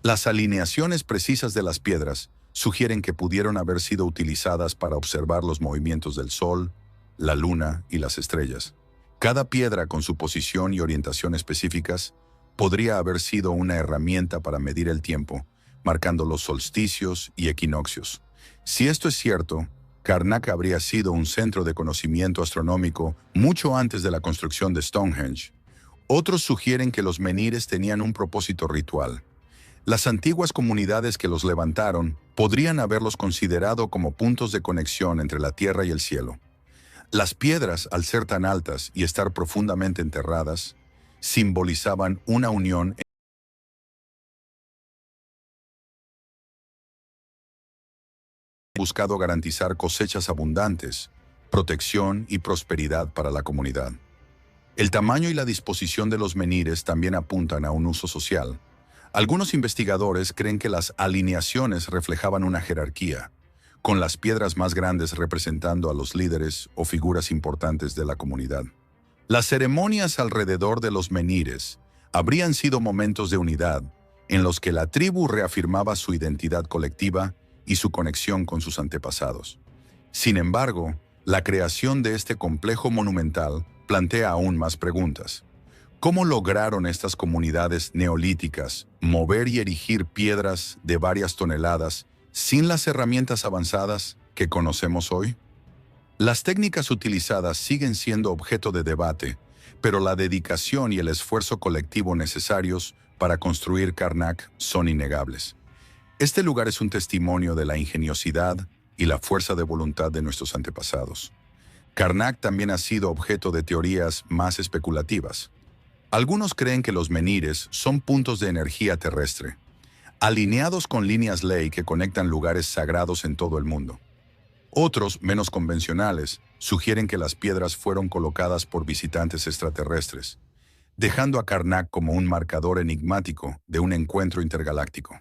Las alineaciones precisas de las piedras sugieren que pudieron haber sido utilizadas para observar los movimientos del Sol, la Luna y las estrellas. Cada piedra con su posición y orientación específicas podría haber sido una herramienta para medir el tiempo, marcando los solsticios y equinoccios. Si esto es cierto, Karnak habría sido un centro de conocimiento astronómico mucho antes de la construcción de Stonehenge. Otros sugieren que los menhires tenían un propósito ritual. Las antiguas comunidades que los levantaron podrían haberlos considerado como puntos de conexión entre la tierra y el cielo. Las piedras, al ser tan altas y estar profundamente enterradas, simbolizaban una unión buscado garantizar cosechas abundantes, protección y prosperidad para la comunidad. El tamaño y la disposición de los menhires también apuntan a un uso social. Algunos investigadores creen que las alineaciones reflejaban una jerarquía, con las piedras más grandes representando a los líderes o figuras importantes de la comunidad. Las ceremonias alrededor de los menhires habrían sido momentos de unidad, en los que la tribu reafirmaba su identidad colectiva y su conexión con sus antepasados. Sin embargo, la creación de este complejo monumental plantea aún más preguntas. ¿Cómo lograron estas comunidades neolíticas mover y erigir piedras de varias toneladas sin las herramientas avanzadas que conocemos hoy? Las técnicas utilizadas siguen siendo objeto de debate, pero la dedicación y el esfuerzo colectivo necesarios para construir Karnak son innegables. Este lugar es un testimonio de la ingeniosidad y la fuerza de voluntad de nuestros antepasados. Karnak también ha sido objeto de teorías más especulativas. Algunos creen que los menhires son puntos de energía terrestre, alineados con líneas ley que conectan lugares sagrados en todo el mundo. Otros, menos convencionales, sugieren que las piedras fueron colocadas por visitantes extraterrestres, dejando a Karnak como un marcador enigmático de un encuentro intergaláctico.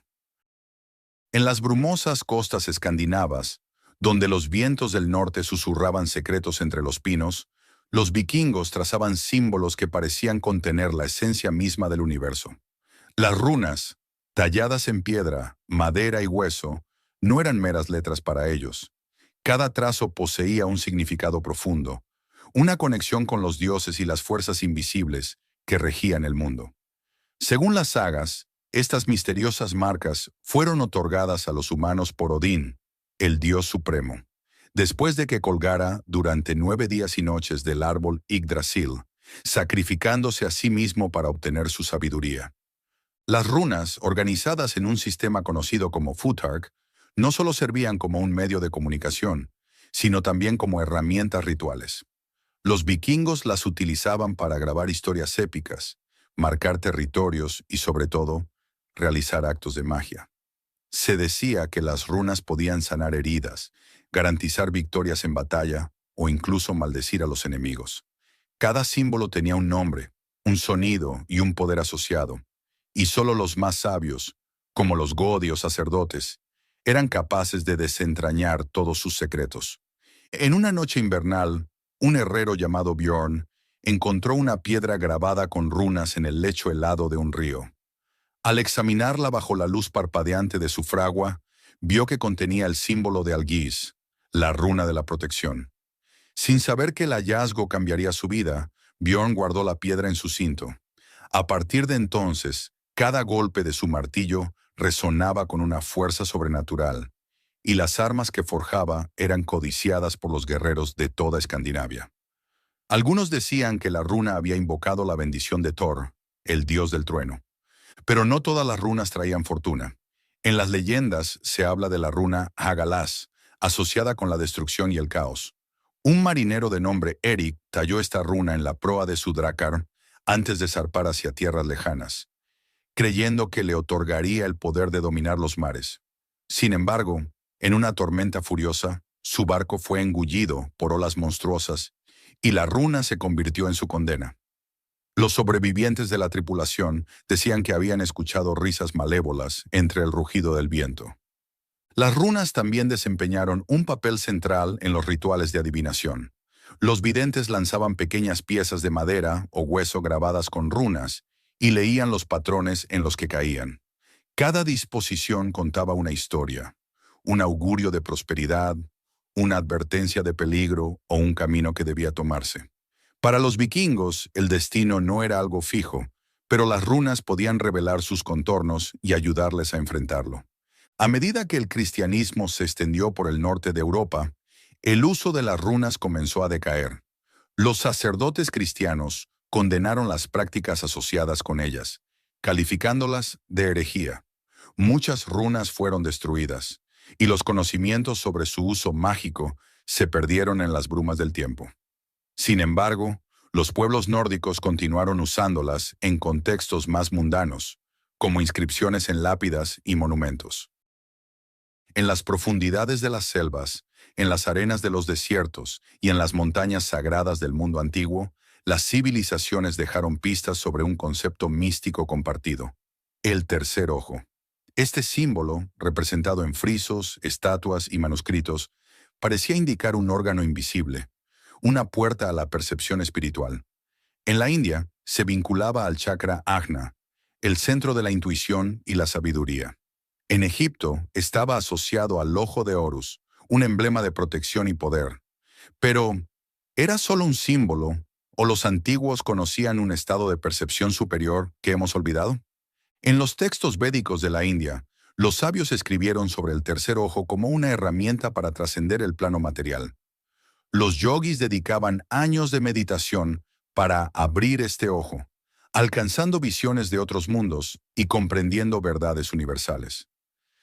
En las brumosas costas escandinavas, donde los vientos del norte susurraban secretos entre los pinos, los vikingos trazaban símbolos que parecían contener la esencia misma del universo. Las runas, talladas en piedra, madera y hueso, no eran meras letras para ellos. Cada trazo poseía un significado profundo, una conexión con los dioses y las fuerzas invisibles que regían el mundo. Según las sagas, estas misteriosas marcas fueron otorgadas a los humanos por Odín, el dios supremo, después de que colgara durante 9 días y noches del árbol Yggdrasil, sacrificándose a sí mismo para obtener su sabiduría. Las runas, organizadas en un sistema conocido como Futhark, no solo servían como un medio de comunicación, sino también como herramientas rituales. Los vikingos las utilizaban para grabar historias épicas, marcar territorios y, sobre todo, realizar actos de magia. Se decía que las runas podían sanar heridas, garantizar victorias en batalla o incluso maldecir a los enemigos. Cada símbolo tenía un nombre, un sonido y un poder asociado, y solo los más sabios, como los godi o sacerdotes, eran capaces de desentrañar todos sus secretos. En una noche invernal, un herrero llamado Bjorn encontró una piedra grabada con runas en el lecho helado de un río. Al examinarla bajo la luz parpadeante de su fragua, vio que contenía el símbolo de Algís, la runa de la protección. Sin saber que el hallazgo cambiaría su vida, Bjorn guardó la piedra en su cinto. A partir de entonces, cada golpe de su martillo resonaba con una fuerza sobrenatural, y las armas que forjaba eran codiciadas por los guerreros de toda Escandinavia. Algunos decían que la runa había invocado la bendición de Thor, el dios del trueno. Pero no todas las runas traían fortuna. En las leyendas se habla de la runa Hagalaz, asociada con la destrucción y el caos. Un marinero de nombre Eric talló esta runa en la proa de su dracar antes de zarpar hacia tierras lejanas, creyendo que le otorgaría el poder de dominar los mares. Sin embargo, en una tormenta furiosa, su barco fue engullido por olas monstruosas y la runa se convirtió en su condena. Los sobrevivientes de la tripulación decían que habían escuchado risas malévolas entre el rugido del viento. Las runas también desempeñaron un papel central en los rituales de adivinación. Los videntes lanzaban pequeñas piezas de madera o hueso grabadas con runas y leían los patrones en los que caían. Cada disposición contaba una historia, un augurio de prosperidad, una advertencia de peligro o un camino que debía tomarse. Para los vikingos, el destino no era algo fijo, pero las runas podían revelar sus contornos y ayudarles a enfrentarlo. A medida que el cristianismo se extendió por el norte de Europa, el uso de las runas comenzó a decaer. Los sacerdotes cristianos condenaron las prácticas asociadas con ellas, calificándolas de herejía. Muchas runas fueron destruidas, y los conocimientos sobre su uso mágico se perdieron en las brumas del tiempo. Sin embargo, los pueblos nórdicos continuaron usándolas en contextos más mundanos, como inscripciones en lápidas y monumentos. En las profundidades de las selvas, en las arenas de los desiertos y en las montañas sagradas del mundo antiguo, las civilizaciones dejaron pistas sobre un concepto místico compartido: el tercer ojo. Este símbolo, representado en frisos, estatuas y manuscritos, parecía indicar un órgano invisible, una puerta a la percepción espiritual. En la India, se vinculaba al chakra Ajna, el centro de la intuición y la sabiduría. En Egipto, estaba asociado al ojo de Horus, un emblema de protección y poder. Pero, ¿era solo un símbolo, o los antiguos conocían un estado de percepción superior que hemos olvidado? En los textos védicos de la India, los sabios escribieron sobre el tercer ojo como una herramienta para trascender el plano material. Los yogis dedicaban años de meditación para abrir este ojo, alcanzando visiones de otros mundos y comprendiendo verdades universales.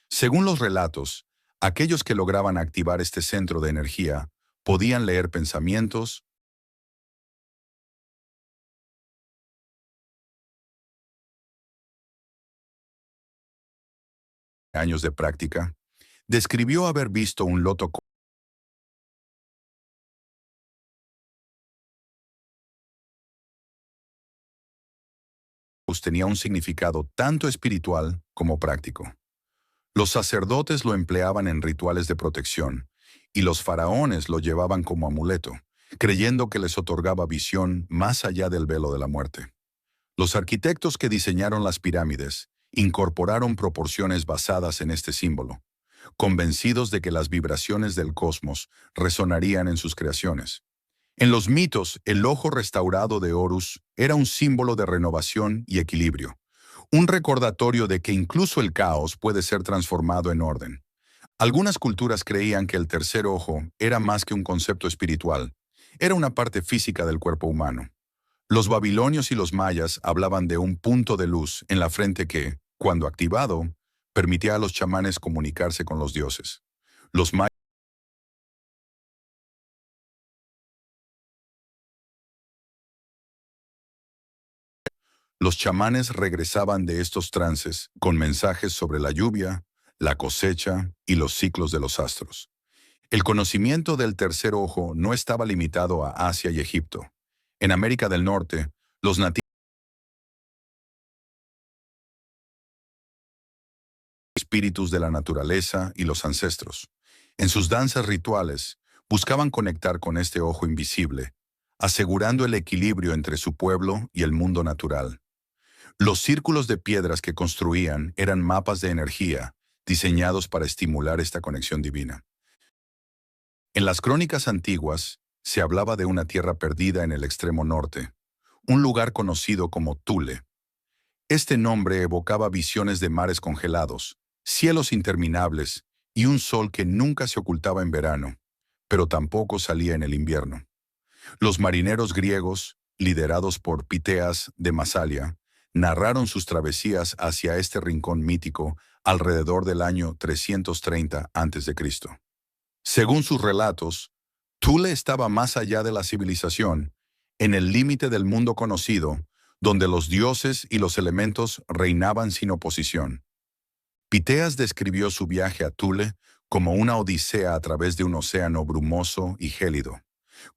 Según los relatos, aquellos que lograban activar este centro de energía podían leer pensamientos, años de práctica. Describió haber visto un loto. Tenía un significado tanto espiritual como práctico. Los sacerdotes lo empleaban en rituales de protección, y los faraones lo llevaban como amuleto, creyendo que les otorgaba visión más allá del velo de la muerte. Los arquitectos que diseñaron las pirámides incorporaron proporciones basadas en este símbolo, convencidos de que las vibraciones del cosmos resonarían en sus creaciones. En los mitos, el ojo restaurado de Horus era un símbolo de renovación y equilibrio, un recordatorio de que incluso el caos puede ser transformado en orden. Algunas culturas creían que el tercer ojo era más que un concepto espiritual, era una parte física del cuerpo humano. Los babilonios y los mayas hablaban de un punto de luz en la frente que, cuando activado, permitía a los chamanes comunicarse con los dioses. Los mayas Los chamanes regresaban de estos trances con mensajes sobre la lluvia, la cosecha y los ciclos de los astros. El conocimiento del tercer ojo no estaba limitado a Asia y Egipto. En América del Norte, los nativos espíritus de la naturaleza y los ancestros. En sus danzas rituales, buscaban conectar con este ojo invisible, asegurando el equilibrio entre su pueblo y el mundo natural. Los círculos de piedras que construían eran mapas de energía, diseñados para estimular esta conexión divina. En las crónicas antiguas, se hablaba de una tierra perdida en el extremo norte, un lugar conocido como Thule. Este nombre evocaba visiones de mares congelados, cielos interminables y un sol que nunca se ocultaba en verano, pero tampoco salía en el invierno. Los marineros griegos, liderados por Piteas de Masalia, narraron sus travesías hacia este rincón mítico alrededor del año 330 a.C. Según sus relatos, Thule estaba más allá de la civilización, en el límite del mundo conocido, donde los dioses y los elementos reinaban sin oposición. Piteas describió su viaje a Thule como una odisea a través de un océano brumoso y gélido.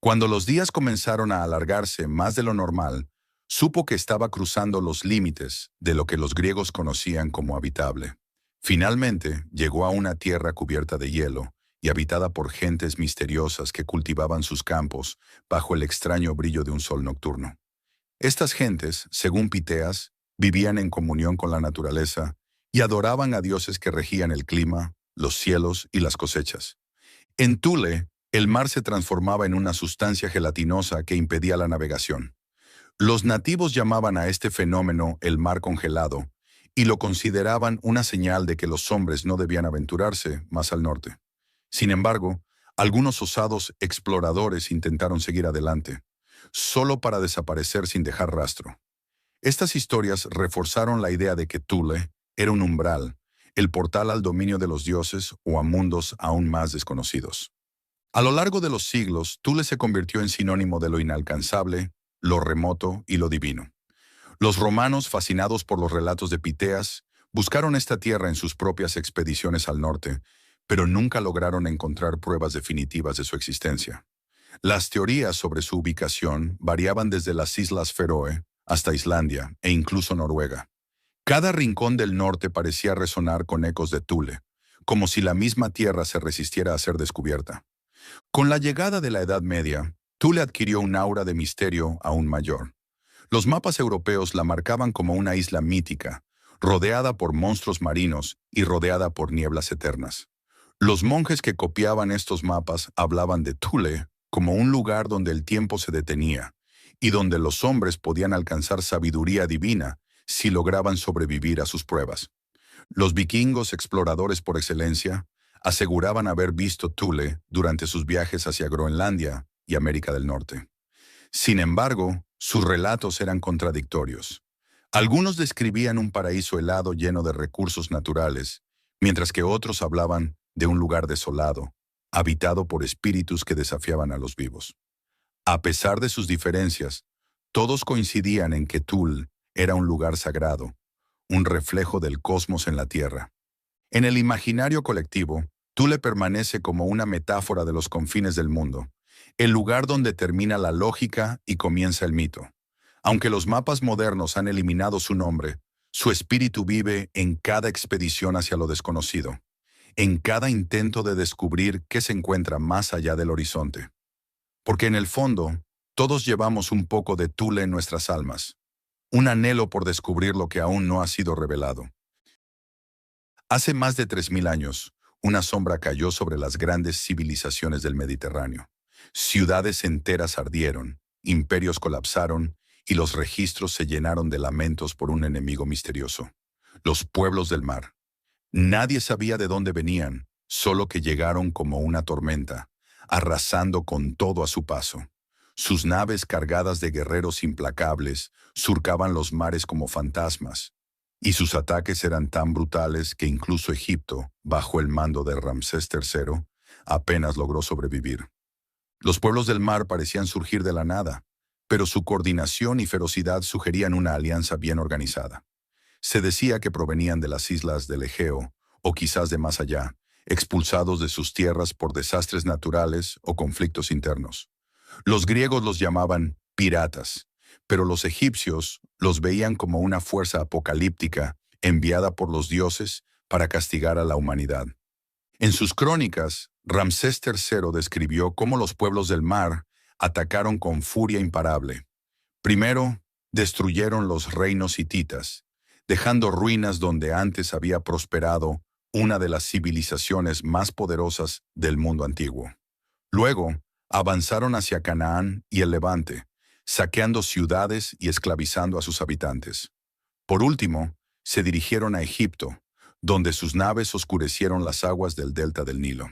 Cuando los días comenzaron a alargarse más de lo normal, supo que estaba cruzando los límites de lo que los griegos conocían como habitable. Finalmente, llegó a una tierra cubierta de hielo y habitada por gentes misteriosas que cultivaban sus campos bajo el extraño brillo de un sol nocturno. Estas gentes, según Piteas, vivían en comunión con la naturaleza y adoraban a dioses que regían el clima, los cielos y las cosechas. En Thule, el mar se transformaba en una sustancia gelatinosa que impedía la navegación. Los nativos llamaban a este fenómeno el mar congelado y lo consideraban una señal de que los hombres no debían aventurarse más al norte. Sin embargo, algunos osados exploradores intentaron seguir adelante, solo para desaparecer sin dejar rastro. Estas historias reforzaron la idea de que Thule era un umbral, el portal al dominio de los dioses o a mundos aún más desconocidos. A lo largo de los siglos, Thule se convirtió en sinónimo de lo inalcanzable, lo remoto y lo divino. Los romanos, fascinados por los relatos de Piteas, buscaron esta tierra en sus propias expediciones al norte, pero nunca lograron encontrar pruebas definitivas de su existencia. Las teorías sobre su ubicación variaban desde las Islas Feroe hasta Islandia e incluso Noruega. Cada rincón del norte parecía resonar con ecos de Thule, como si la misma tierra se resistiera a ser descubierta. Con la llegada de la Edad Media, Thule adquirió un aura de misterio aún mayor. Los mapas europeos la marcaban como una isla mítica, rodeada por monstruos marinos y rodeada por nieblas eternas. Los monjes que copiaban estos mapas hablaban de Thule como un lugar donde el tiempo se detenía y donde los hombres podían alcanzar sabiduría divina si lograban sobrevivir a sus pruebas. Los vikingos, exploradores por excelencia, aseguraban haber visto Thule durante sus viajes hacia Groenlandia y América del Norte. Sin embargo, sus relatos eran contradictorios. Algunos describían un paraíso helado lleno de recursos naturales, mientras que otros hablaban de un lugar desolado, habitado por espíritus que desafiaban a los vivos. A pesar de sus diferencias, todos coincidían en que Thule era un lugar sagrado, un reflejo del cosmos en la Tierra. En el imaginario colectivo, Thule permanece como una metáfora de los confines del mundo, el lugar donde termina la lógica y comienza el mito. Aunque los mapas modernos han eliminado su nombre, su espíritu vive en cada expedición hacia lo desconocido, en cada intento de descubrir qué se encuentra más allá del horizonte. Porque en el fondo, todos llevamos un poco de Thule en nuestras almas, un anhelo por descubrir lo que aún no ha sido revelado. Hace más de 3000 años, una sombra cayó sobre las grandes civilizaciones del Mediterráneo. Ciudades enteras ardieron, imperios colapsaron y los registros se llenaron de lamentos por un enemigo misterioso: los pueblos del mar. Nadie sabía de dónde venían, solo que llegaron como una tormenta, arrasando con todo a su paso. Sus naves cargadas de guerreros implacables surcaban los mares como fantasmas, y sus ataques eran tan brutales que incluso Egipto, bajo el mando de Ramsés III, apenas logró sobrevivir. Los pueblos del mar parecían surgir de la nada, pero su coordinación y ferocidad sugerían una alianza bien organizada. Se decía que provenían de las islas del Egeo, o quizás de más allá, expulsados de sus tierras por desastres naturales o conflictos internos. Los griegos los llamaban piratas, pero los egipcios los veían como una fuerza apocalíptica enviada por los dioses para castigar a la humanidad. En sus crónicas, Ramsés III describió cómo los pueblos del mar Atacaron con furia imparable. Primero, destruyeron los reinos hititas, dejando ruinas donde antes había prosperado una de las civilizaciones más poderosas del mundo antiguo. Luego, avanzaron hacia Canaán y el Levante, saqueando ciudades y esclavizando a sus habitantes. Por último, se dirigieron a Egipto, donde sus naves oscurecieron las aguas del delta del Nilo.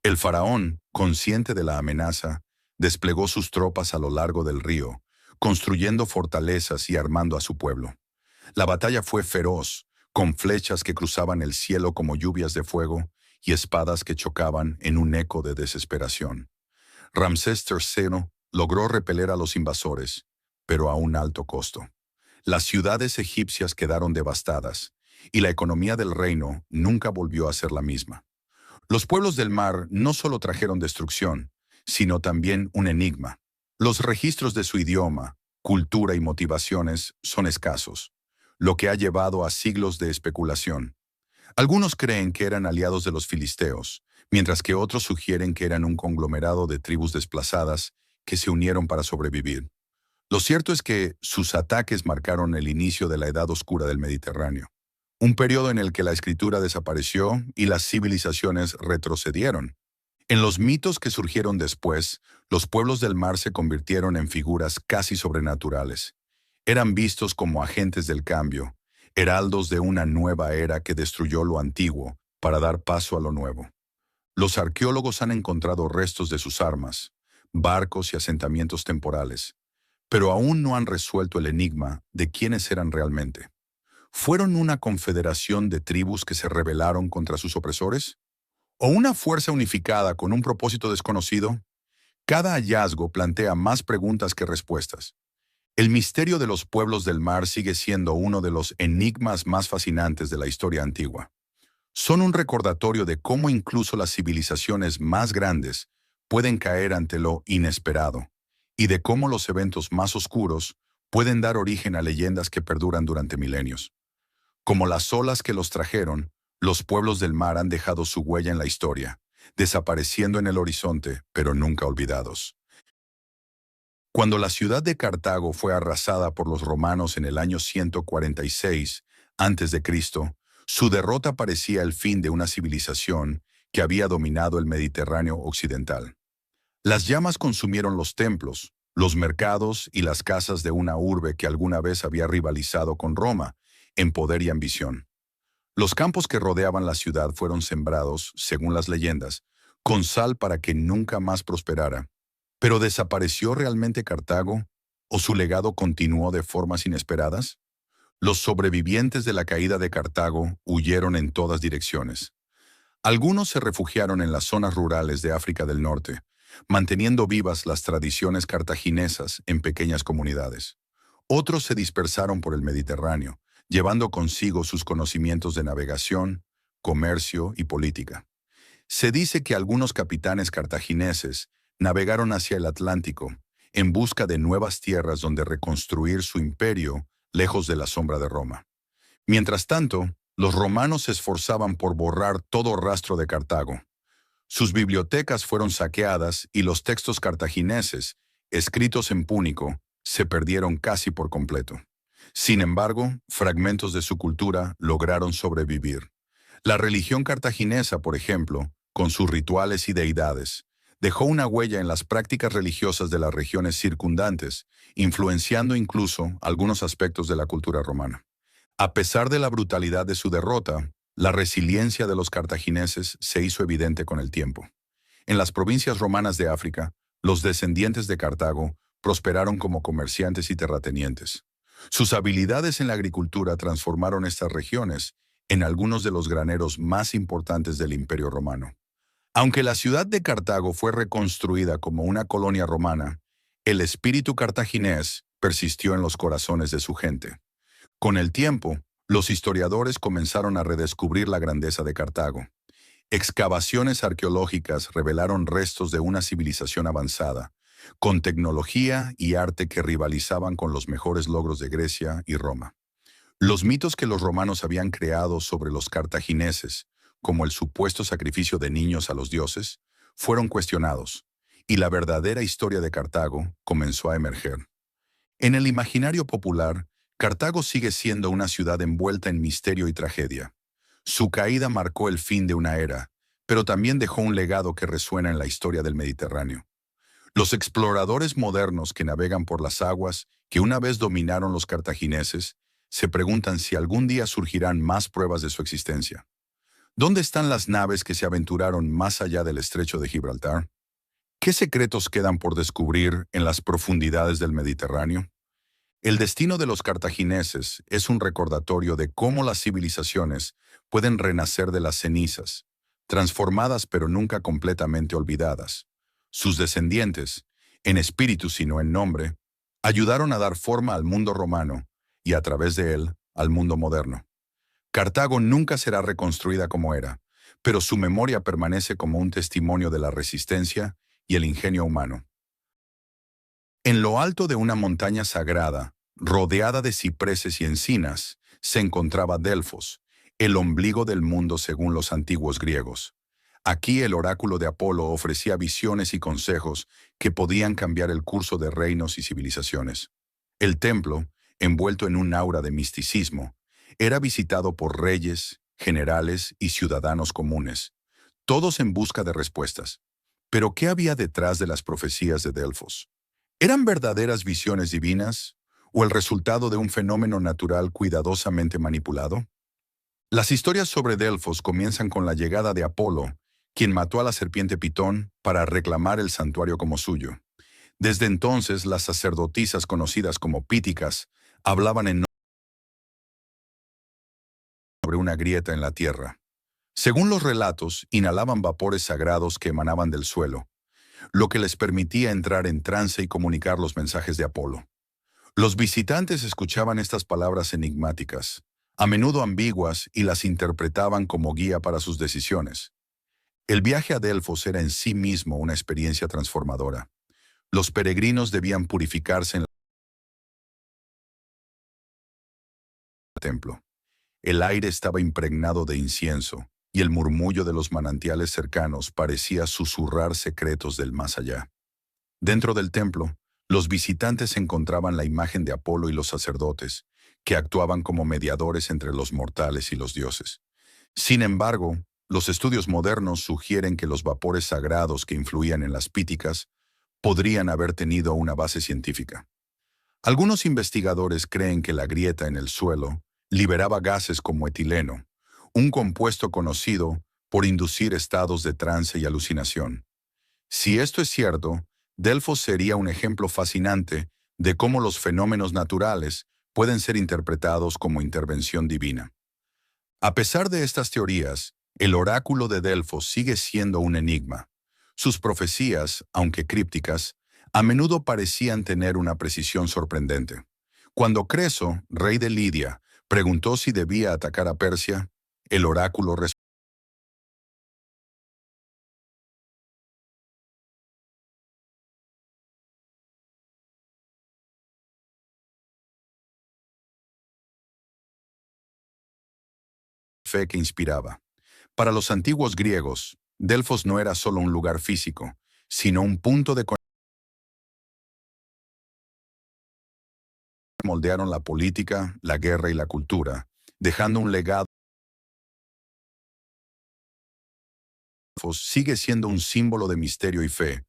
El faraón, consciente de la amenaza, desplegó sus tropas a lo largo del río, construyendo fortalezas y armando a su pueblo. La batalla fue feroz, con flechas que cruzaban el cielo como lluvias de fuego y espadas que chocaban en un eco de desesperación. Ramsés III logró repeler a los invasores, pero a un alto costo. Las ciudades egipcias quedaron devastadas, y la economía del reino nunca volvió a ser la misma. Los pueblos del mar no solo trajeron destrucción, sino también un enigma. Los registros de su idioma, cultura y motivaciones son escasos, lo que ha llevado a siglos de especulación. Algunos creen que eran aliados de los filisteos, mientras que otros sugieren que eran un conglomerado de tribus desplazadas que se unieron para sobrevivir. Lo cierto es que sus ataques marcaron el inicio de la Edad Oscura del Mediterráneo, un periodo en el que la escritura desapareció y las civilizaciones retrocedieron. En los mitos que surgieron después, los pueblos del mar se convirtieron en figuras casi sobrenaturales. Eran vistos como agentes del cambio, heraldos de una nueva era que destruyó lo antiguo para dar paso a lo nuevo. Los arqueólogos han encontrado restos de sus armas, barcos y asentamientos temporales, pero aún no han resuelto el enigma de quiénes eran realmente. ¿Fueron una confederación de tribus que se rebelaron contra sus opresores? ¿O una fuerza unificada con un propósito desconocido? Cada hallazgo plantea más preguntas que respuestas. El misterio de los pueblos del mar sigue siendo uno de los enigmas más fascinantes de la historia antigua. Son un recordatorio de cómo incluso las civilizaciones más grandes pueden caer ante lo inesperado, y de cómo los eventos más oscuros pueden dar origen a leyendas que perduran durante milenios. Como las olas que los trajeron, los pueblos del mar han dejado su huella en la historia, desapareciendo en el horizonte, pero nunca olvidados. Cuando la ciudad de Cartago fue arrasada por los romanos en el año 146 a.C., su derrota parecía el fin de una civilización que había dominado el Mediterráneo occidental. Las llamas consumieron los templos, los mercados y las casas de una urbe que alguna vez había rivalizado con Roma en poder y ambición. Los campos que rodeaban la ciudad fueron sembrados, según las leyendas, con sal para que nunca más prosperara. ¿Pero desapareció realmente Cartago? ¿O su legado continuó de formas inesperadas? Los sobrevivientes de la caída de Cartago huyeron en todas direcciones. Algunos se refugiaron en las zonas rurales de África del Norte, manteniendo vivas las tradiciones cartaginesas en pequeñas comunidades. Otros se dispersaron por el Mediterráneo, llevando consigo sus conocimientos de navegación, comercio y política. Se dice que algunos capitanes cartagineses navegaron hacia el Atlántico en busca de nuevas tierras donde reconstruir su imperio lejos de la sombra de Roma. Mientras tanto, los romanos se esforzaban por borrar todo rastro de Cartago. Sus bibliotecas fueron saqueadas y los textos cartagineses, escritos en púnico, se perdieron casi por completo. Sin embargo, fragmentos de su cultura lograron sobrevivir. La religión cartaginesa, por ejemplo, con sus rituales y deidades, dejó una huella en las prácticas religiosas de las regiones circundantes, influenciando incluso algunos aspectos de la cultura romana. A pesar de la brutalidad de su derrota, la resiliencia de los cartagineses se hizo evidente con el tiempo. En las provincias romanas de África, los descendientes de Cartago prosperaron como comerciantes y terratenientes. Sus habilidades en la agricultura transformaron estas regiones en algunos de los graneros más importantes del Imperio Romano. Aunque la ciudad de Cartago fue reconstruida como una colonia romana, el espíritu cartaginés persistió en los corazones de su gente. Con el tiempo, los historiadores comenzaron a redescubrir la grandeza de Cartago. Excavaciones arqueológicas revelaron restos de una civilización avanzada, con tecnología y arte que rivalizaban con los mejores logros de Grecia y Roma. Los mitos que los romanos habían creado sobre los cartagineses, como el supuesto sacrificio de niños a los dioses, fueron cuestionados, y la verdadera historia de Cartago comenzó a emerger. En el imaginario popular, Cartago sigue siendo una ciudad envuelta en misterio y tragedia. Su caída marcó el fin de una era, pero también dejó un legado que resuena en la historia del Mediterráneo. Los exploradores modernos que navegan por las aguas que una vez dominaron los cartagineses se preguntan si algún día surgirán más pruebas de su existencia. ¿Dónde están las naves que se aventuraron más allá del estrecho de Gibraltar? ¿Qué secretos quedan por descubrir en las profundidades del Mediterráneo? El destino de los cartagineses es un recordatorio de cómo las civilizaciones pueden renacer de las cenizas, transformadas pero nunca completamente olvidadas. Sus descendientes, en espíritu sino en nombre, ayudaron a dar forma al mundo romano y a través de él al mundo moderno. Cartago nunca será reconstruida como era, pero su memoria permanece como un testimonio de la resistencia y el ingenio humano. En lo alto de una montaña sagrada, rodeada de cipreses y encinas, se encontraba Delfos, el ombligo del mundo según los antiguos griegos. Aquí el oráculo de Apolo ofrecía visiones y consejos que podían cambiar el curso de reinos y civilizaciones. El templo, envuelto en un aura de misticismo, era visitado por reyes, generales y ciudadanos comunes, todos en busca de respuestas. Pero ¿qué había detrás de las profecías de Delfos? ¿Eran verdaderas visiones divinas o el resultado de un fenómeno natural cuidadosamente manipulado? Las historias sobre Delfos comienzan con la llegada de Apolo, quien mató a la serpiente Pitón para reclamar el santuario como suyo. Desde entonces, las sacerdotisas conocidas como píticas hablaban sobre una grieta en la tierra. Según los relatos, inhalaban vapores sagrados que emanaban del suelo, lo que les permitía entrar en trance y comunicar los mensajes de Apolo. Los visitantes escuchaban estas palabras enigmáticas, a menudo ambiguas, y las interpretaban como guía para sus decisiones. El viaje a Delfos era en sí mismo una experiencia transformadora. Los peregrinos debían purificarse en el templo. El aire estaba impregnado de incienso, y el murmullo de los manantiales cercanos parecía susurrar secretos del más allá. Dentro del templo, los visitantes encontraban la imagen de Apolo y los sacerdotes, que actuaban como mediadores entre los mortales y los dioses. Sin embargo, los estudios modernos sugieren que los vapores sagrados que influían en las píticas podrían haber tenido una base científica. Algunos investigadores creen que la grieta en el suelo liberaba gases como etileno, un compuesto conocido por inducir estados de trance y alucinación. Si esto es cierto, Delfos sería un ejemplo fascinante de cómo los fenómenos naturales pueden ser interpretados como intervención divina. A pesar de estas teorías, el oráculo de Delfos sigue siendo un enigma. Sus profecías, aunque crípticas, a menudo parecían tener una precisión sorprendente. Cuando Creso, rey de Lidia, preguntó si debía atacar a Persia, el oráculo respondió fe que inspiraba. Para los antiguos griegos, Delfos no era solo un lugar físico, sino un punto de conexión que moldearon la política, la guerra y la cultura, dejando un legado. Delfos sigue siendo un símbolo de misterio y fe,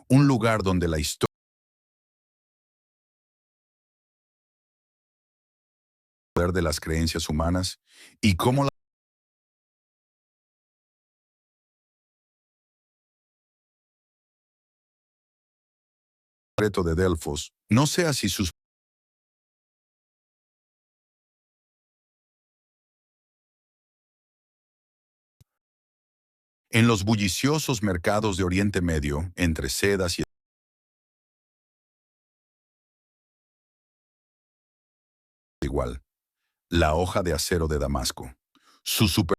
un lugar donde la historia de las creencias humanas y cómo la secreto de Delfos no sea si sus en los bulliciosos mercados de Oriente Medio, entre sedas y igual, la hoja de acero de Damasco, su super,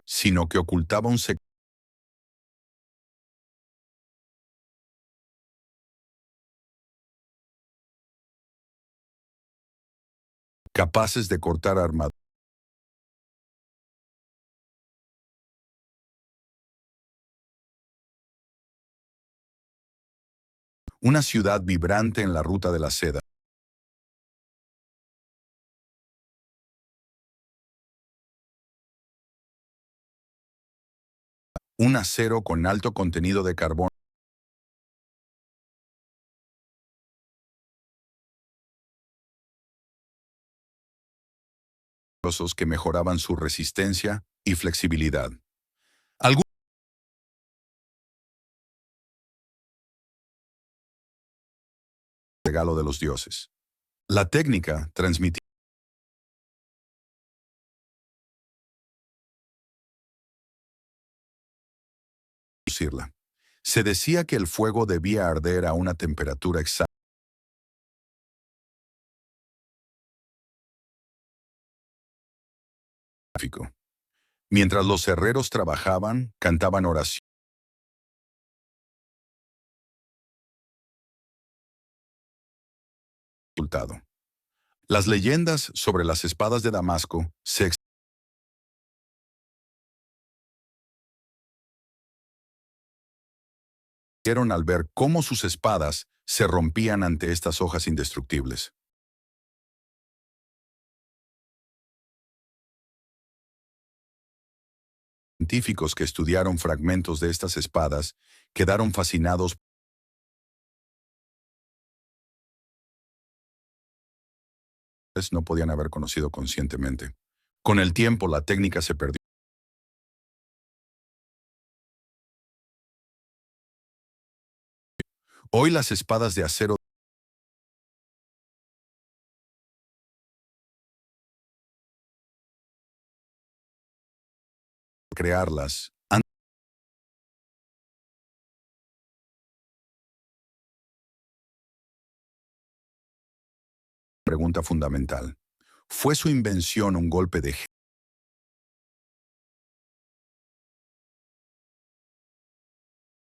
sino que ocultaba un secreto capaces de cortar armaduras Una ciudad vibrante en la ruta de la seda. Un acero con alto contenido de carbono que mejoraban su resistencia y flexibilidad. Algún regalo de los dioses. La técnica transmitía producirla. Se decía que el fuego debía arder a una temperatura exacta. Mientras los herreros trabajaban, cantaban oraciones. Las leyendas sobre las espadas de Damasco se extendieron al ver cómo sus espadas se rompían ante estas hojas indestructibles. Científicos que estudiaron fragmentos de estas espadas quedaron fascinados, pues no podían haber conocido conscientemente. Con el tiempo la técnica se perdió. Hoy las espadas de acero crearlas. Pregunta fundamental. ¿Fue su invención un golpe de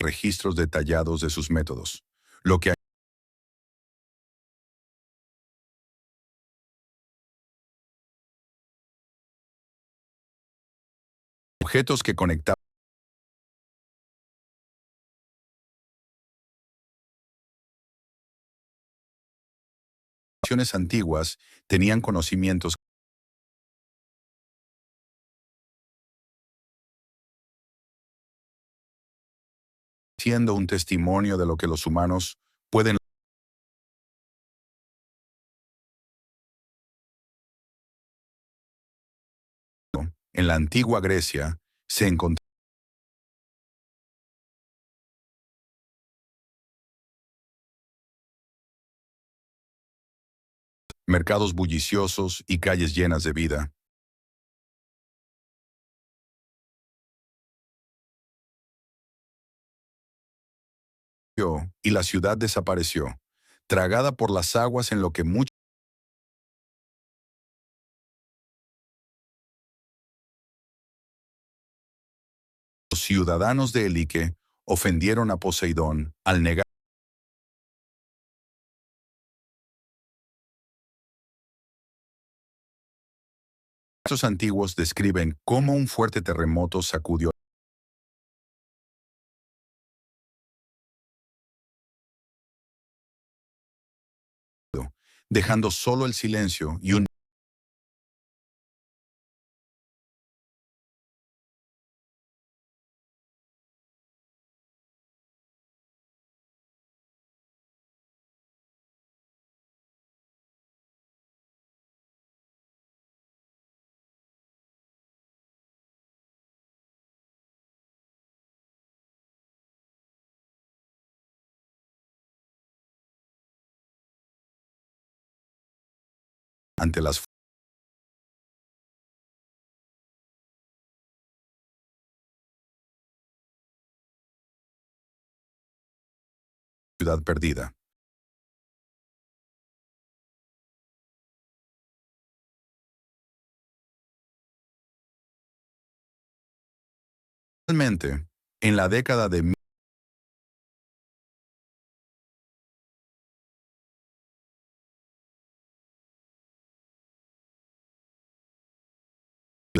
registros detallados de sus métodos? Lo que objetos que conectaban naciones antiguas tenían conocimientos, siendo un testimonio de lo que los humanos pueden. En la antigua Grecia se encontraron mercados bulliciosos y calles llenas de vida, y la ciudad desapareció, tragada por las aguas en lo que muchos ciudadanos de Elique ofendieron a Poseidón al negar. Los antiguos describen cómo un fuerte terremoto sacudió, dejando solo el silencio y un ante la ciudad perdida. Finalmente, en la década de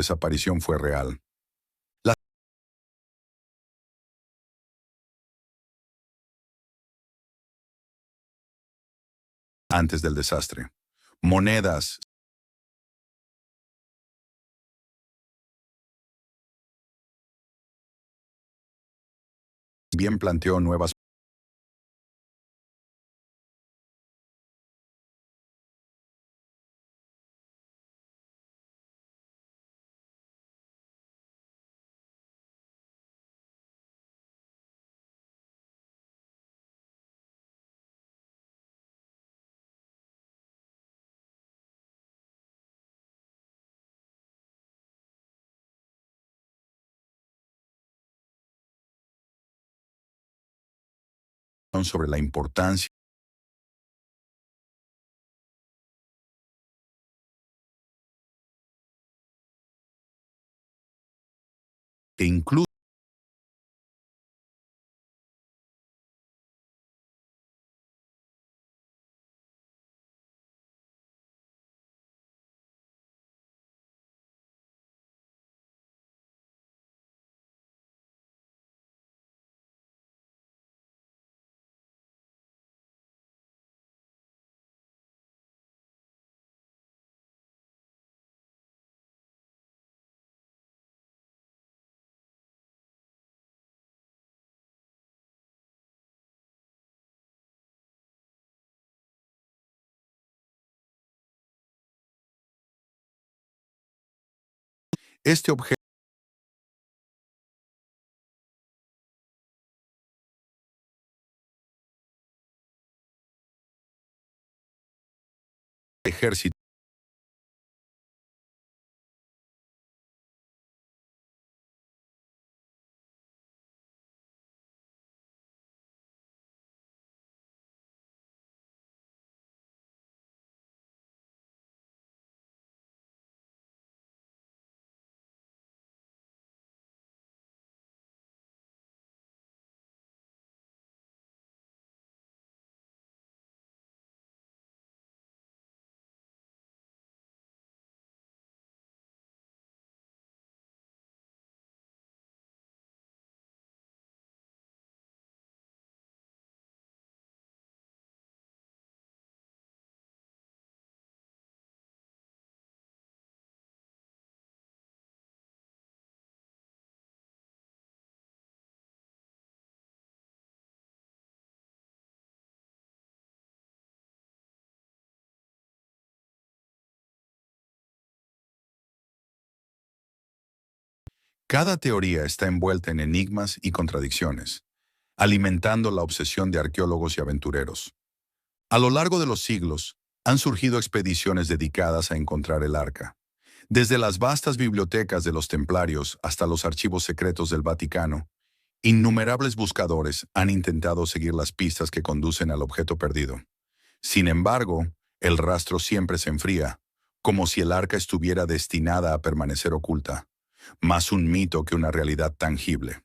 desaparición fue real. antes del desastre. Monedas. Bien planteó nuevas sobre la importancia que incluso este objeto ejército Cada teoría está envuelta en enigmas y contradicciones, alimentando la obsesión de arqueólogos y aventureros. A lo largo de los siglos, han surgido expediciones dedicadas a encontrar el arca. Desde las vastas bibliotecas de los templarios hasta los archivos secretos del Vaticano, innumerables buscadores han intentado seguir las pistas que conducen al objeto perdido. Sin embargo, el rastro siempre se enfría, como si el arca estuviera destinada a permanecer oculta, más un mito que una realidad tangible.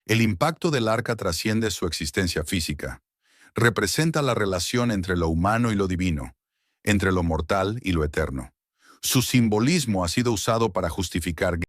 El impacto del arca trasciende su existencia física. Representa la relación entre lo humano y lo divino, entre lo mortal y lo eterno. Su simbolismo ha sido usado para justificar